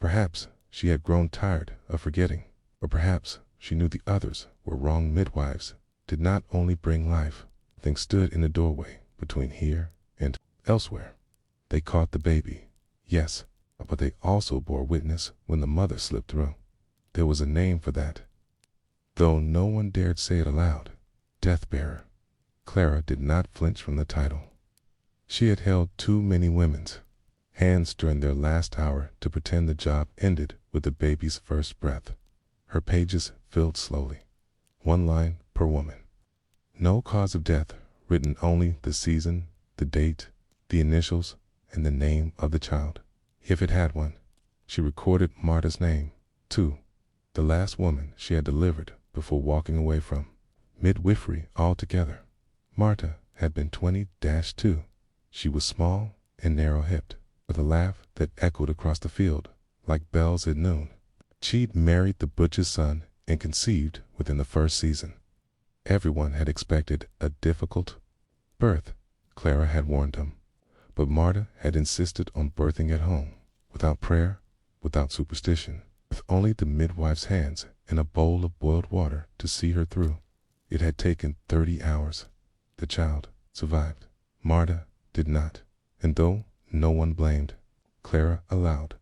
Perhaps she had grown tired of forgetting, or perhaps she knew the others were wrong. Midwives did not only bring life, things stood in the doorway between here and elsewhere. They caught the baby, yes, but they also bore witness when the mother slipped through. There was a name for that, though no one dared say it aloud. Death-bearer. Clara did not flinch from the title. She had held too many women's hands during their last hour to pretend the job ended with the baby's first breath. Her pages filled slowly, one line per woman. No cause of death, written only the season, the date, the initials, and the name of the child, if it had one. She recorded Marta's name, too, the last woman she had delivered before walking away from midwifery altogether. Marta had been 20-2. She was small and narrow-hipped, with a laugh that echoed across the field like bells at noon. She'd married the butcher's son and conceived within the first season. Everyone had expected a difficult birth, Clara had warned them, but Marta had insisted on birthing at home, without prayer, without superstition, with only the midwife's hands and a bowl of boiled water to see her through. It had taken 30 hours. The child survived. Marta did not, and though no one blamed, Clara allowed.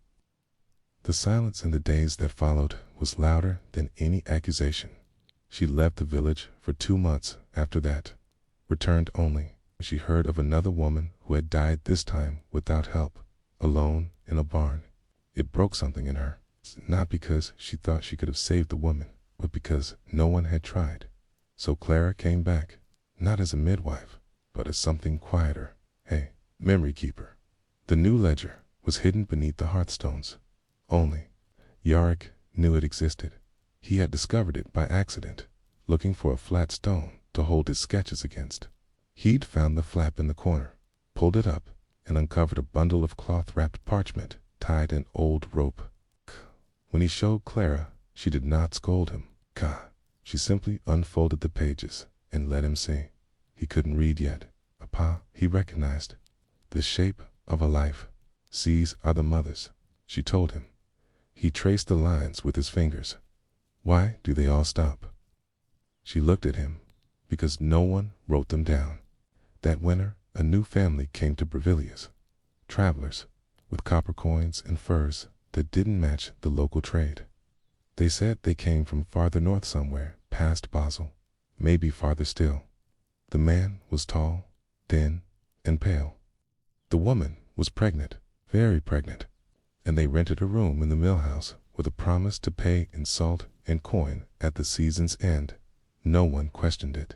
The silence in the days that followed was louder than any accusation. She left the village for 2 months after that, returned only when she heard of another woman who had died, this time without help, alone in a barn. It broke something in her, not because she thought she could have saved the woman, but because no one had tried. So Clara came back, not as a midwife, but as something quieter, a memory keeper. The new ledger was hidden beneath the hearthstones. Only Yarick knew it existed. He had discovered it by accident, looking for a flat stone to hold his sketches against. He'd found the flap in the corner, pulled it up, and uncovered a bundle of cloth-wrapped parchment tied in old rope. When he showed Clara, she did not scold him. She simply unfolded the pages and let him see. He couldn't read yet. Papa, he recognized. The shape of a life. C's are the mothers, she told him. He traced the lines with his fingers. Why do they all stop? She looked at him, because no one wrote them down. That winter, a new family came to Brevilius. Travelers, with copper coins and furs that didn't match the local trade. They said they came from farther north somewhere, past Basel, maybe farther still. The man was tall, thin, and pale. The woman was pregnant, very pregnant, and they rented a room in the mill house with a promise to pay in salt and coin at the season's end. No one questioned it.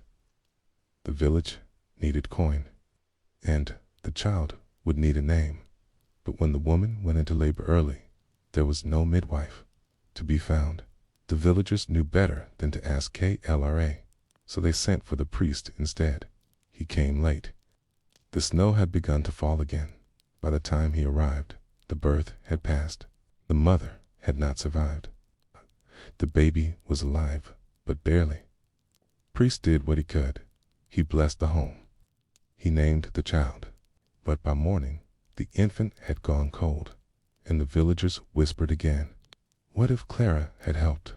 The village needed coin, and the child would need a name. But when the woman went into labor early, there was no midwife to be found. The villagers knew better than to ask KLRA, so they sent for the priest instead. He came late. The snow had begun to fall again. By the time he arrived, the birth had passed. The mother had not survived. The baby was alive, but barely. Priest did what he could. He blessed the home. He named the child. But by morning, the infant had gone cold, and the villagers whispered again. What if Clara had helped?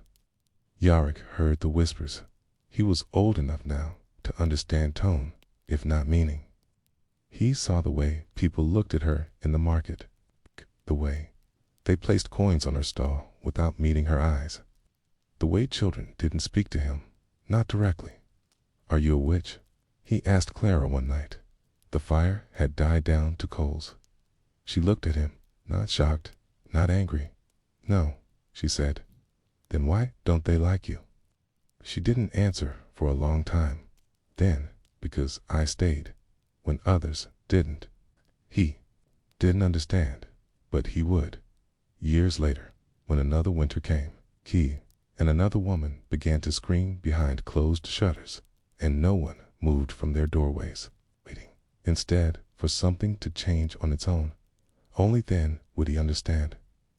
Yarick heard the whispers. He was old enough now to understand tone, if not meaning. He saw the way people looked at her in the market, the way they placed coins on her stall without meeting her eyes, the way children didn't speak to him, not directly. Are you a witch? He asked Clara one night. The fire had died down to coals. She looked at him, not shocked, not angry. No, she said. Then why don't they like you? She didn't answer for a long time. Then, because I stayed, when others didn't. He didn't understand, but he would. Years later, when another winter came, he and another woman began to scream behind closed shutters, and no one moved from their doorways, waiting, instead, for something to change on its own. Only then would he understand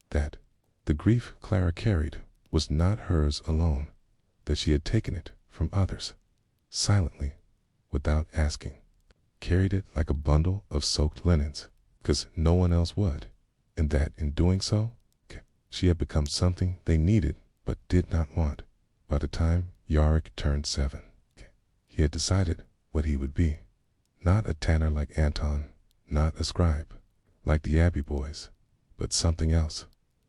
that the grief Clara carried was not hers alone, that she had taken it from others. silently, without asking. Carried it like a bundle of soaked linens, 'cause no one else would, and that in doing so, she had become something they needed but did not want. By the time Yarick turned 7, he had decided what he would be. Not a tanner like Anton, not a scribe like the Abbey boys, but something else.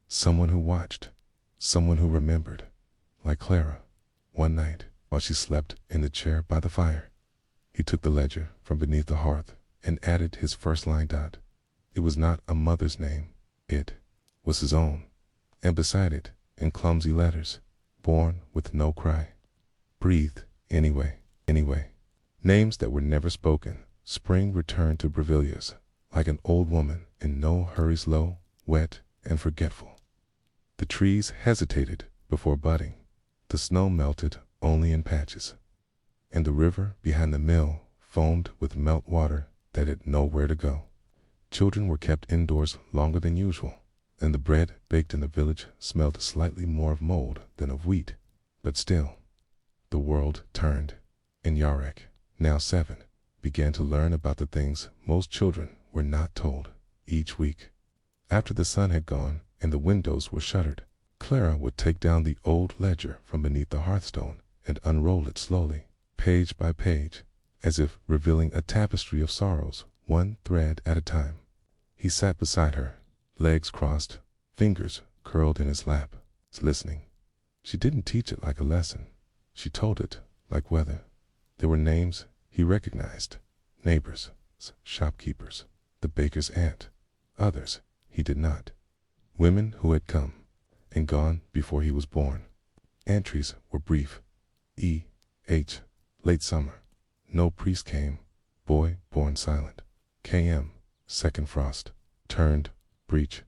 Someone who watched, someone who remembered, like Clara. One night, while she slept in the chair by the fire, he took the ledger from beneath the hearth and added his first line dot. It was not a mother's name, it was his own, and beside it, in clumsy letters, born with no cry, breathed anyway. Names that were never spoken. Spring returned to Breviliers, like an old woman in no hurry, slow, wet, and forgetful. The trees hesitated before budding. The snow melted only in patches, and the river behind the mill foamed with melt water that had nowhere to go. Children were kept indoors longer than usual, and the bread baked in the village smelled slightly more of mold than of wheat. But still, the world turned, and Yarek, now 7, began to learn about the things most children were not told. Each week, after the sun had gone and the windows were shuttered, Clara would take down the old ledger from beneath the hearthstone and unroll it slowly, page by page, as if revealing a tapestry of sorrows, one thread at a time. He sat beside her, legs crossed, fingers curled in his lap, listening. She didn't teach it like a lesson. She told it like weather. There were names he recognized, neighbors, shopkeepers, the baker's aunt. Others he did not. Women who had come and gone before he was born. Entries were brief. E.H. Late summer. No priest came. Boy born silent. K.M. Second frost. Turned. Breach.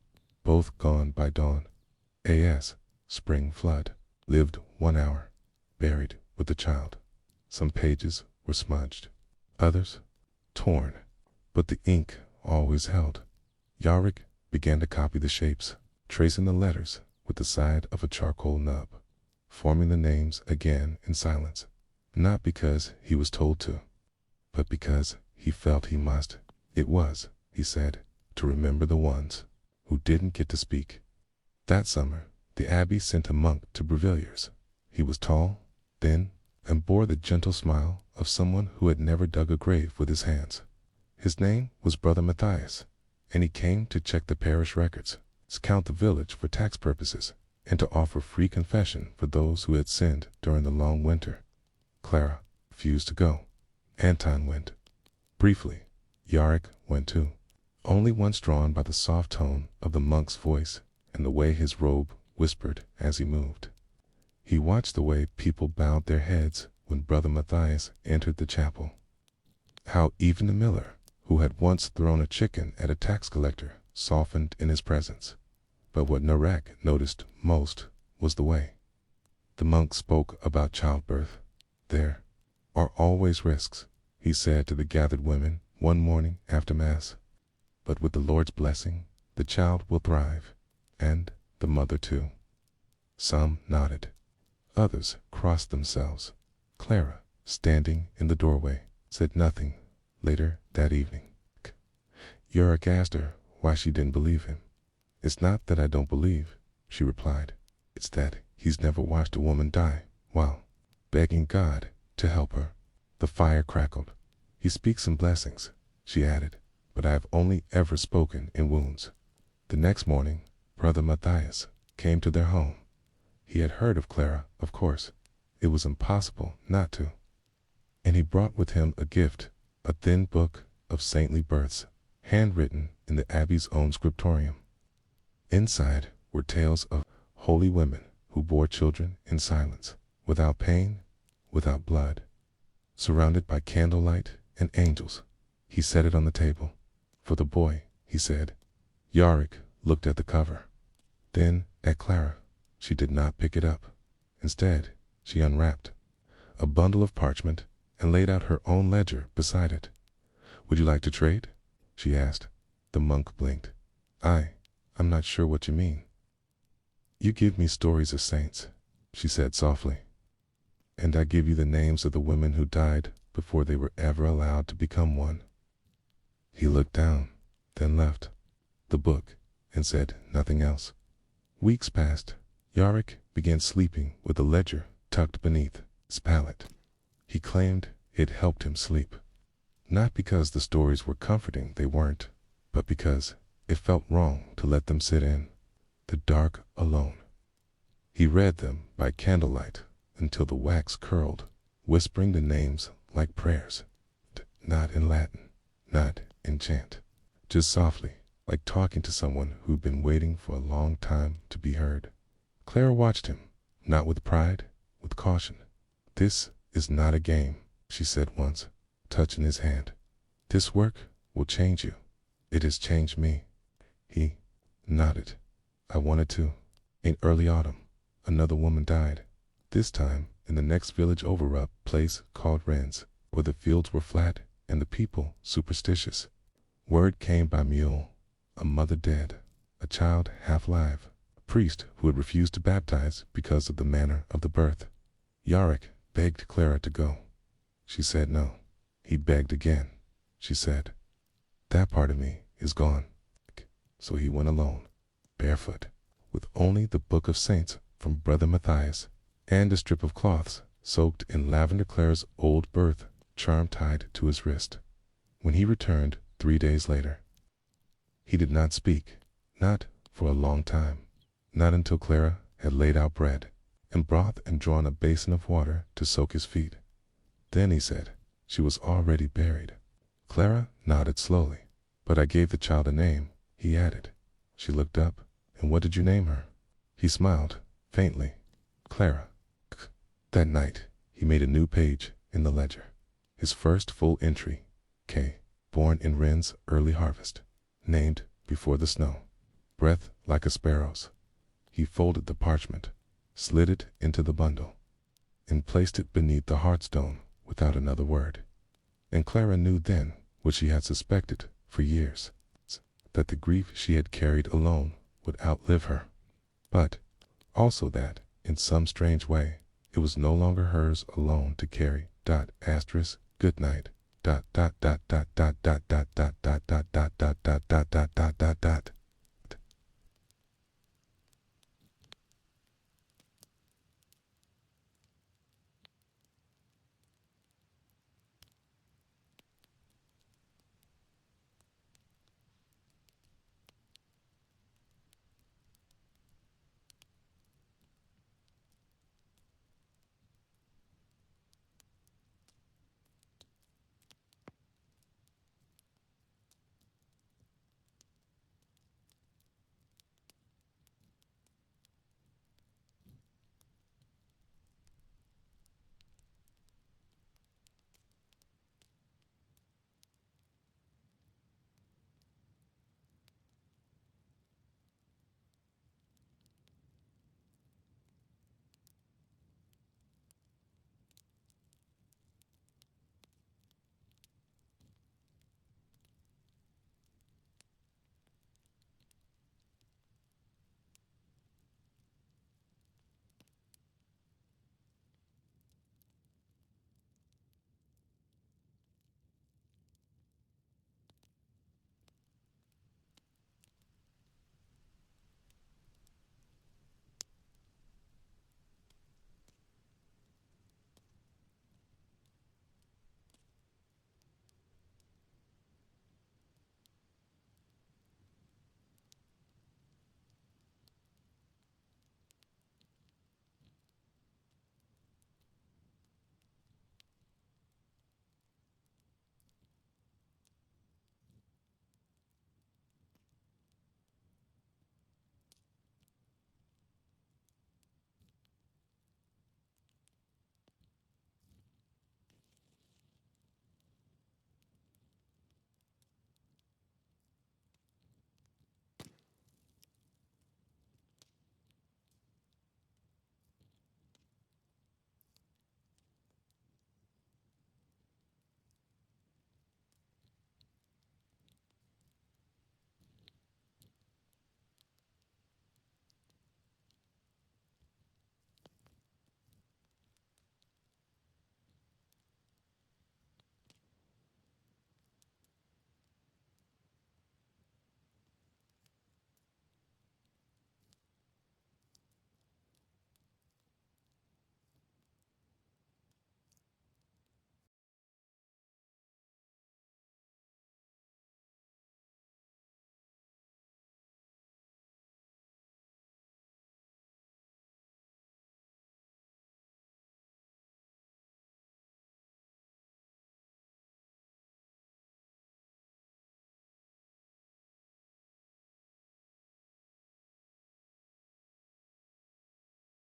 Both gone by dawn. A.S. Spring flood. Lived 1 hour. Buried with the child. Some pages were smudged. Others torn. But the ink always held. Yarick began to copy the shapes, tracing the letters with the side of a charcoal nub, forming the names again in silence, not because he was told to, but because he felt he must. It was, he said, to remember the ones who didn't get to speak. That summer, the abbey sent a monk to Breviliers. He was tall, thin, and bore the gentle smile of someone who had never dug a grave with his hands. His name was Brother Matthias, and he came to check the parish records, count the village for tax purposes, and to offer free confession for those who had sinned during the long winter. Clara refused to go. Anton went. Briefly, Yarick went too, only once drawn by the soft tone of the monk's voice and the way his robe whispered as he moved. He watched the way people bowed their heads when Brother Matthias entered the chapel. How even the miller, who had once thrown a chicken at a tax collector, softened in his presence. But what Narek noticed most was the way the monk spoke about childbirth. There are always risks, he said to the gathered women one morning after Mass. But with the Lord's blessing, the child will thrive, and the mother too. Some nodded. Others crossed themselves. Clara, standing in the doorway, said nothing. Later that evening, Yarick asked her why she didn't believe him. "It's not that I don't believe," she replied. "It's that he's never watched a woman die while begging God to help her." The fire crackled. "He speaks in blessings," she added, "but I have only ever spoken in wounds." The next morning, Brother Matthias came to their home. He had heard of Clara, of course. It was impossible not to. And he brought with him a gift, a thin book of saintly births, handwritten in the abbey's own scriptorium. Inside were tales of holy women who bore children in silence, without pain, without blood, surrounded by candlelight and angels. He set it on the table. "For the boy," he said. Yarick looked at the cover, then at Clara. She did not pick it up. Instead, she unwrapped a bundle of parchment and laid out her own ledger beside it. "Would you like to trade?" she asked. The monk blinked. I'm not sure what you mean." "You give me stories of saints," she said softly. And I give you the names of the women who died before they were ever allowed to become one. He looked down, then left the book, and said nothing else. Weeks passed. Yarick began sleeping with the ledger tucked beneath his pallet. He claimed it helped him sleep. Not because the stories were comforting, they weren't, but because it felt wrong to let them sit in the dark alone. He read them by candlelight until the wax curled, whispering the names like prayers. Not in Latin, not in chant, just softly, like talking to someone who'd been waiting for a long time to be heard. Clara watched him, not with pride, with caution. This is not a game, she said once, touching his hand. This work will change you. It has changed me. He nodded. I wanted to. In early autumn, another woman died. This time in the next village over, a place called Rennes, where the fields were flat and the people superstitious. Word came by mule, a mother dead, a child half alive, a priest who had refused to baptize because of the manner of the birth. Yarick begged Clara to go. She said no. He begged again. She said, that part of me is gone. So he went alone, barefoot, with only the Book of Saints from Brother Matthias and a strip of cloths soaked in lavender. Clara's old birth charm tied to his wrist. When he returned 3 days later, he did not speak, not for a long time, not until Clara had laid out bread and broth and drawn a basin of water to soak his feet. Then he said, she was already buried. Clara nodded slowly. But I gave the child a name, he added. She looked up. And what did you name her? He smiled, faintly. Clara. That night, he made a new page in the ledger. His first full entry, K, born in Rennes' early harvest, named before the snow, breath like a sparrow's. He folded the parchment, slid it into the bundle, and placed it beneath the hearthstone without another word. And Clara knew then what she had suspected for years, that the grief she had carried alone would outlive her, but also that, in some strange way, it was no longer hers alone to carry. Good night.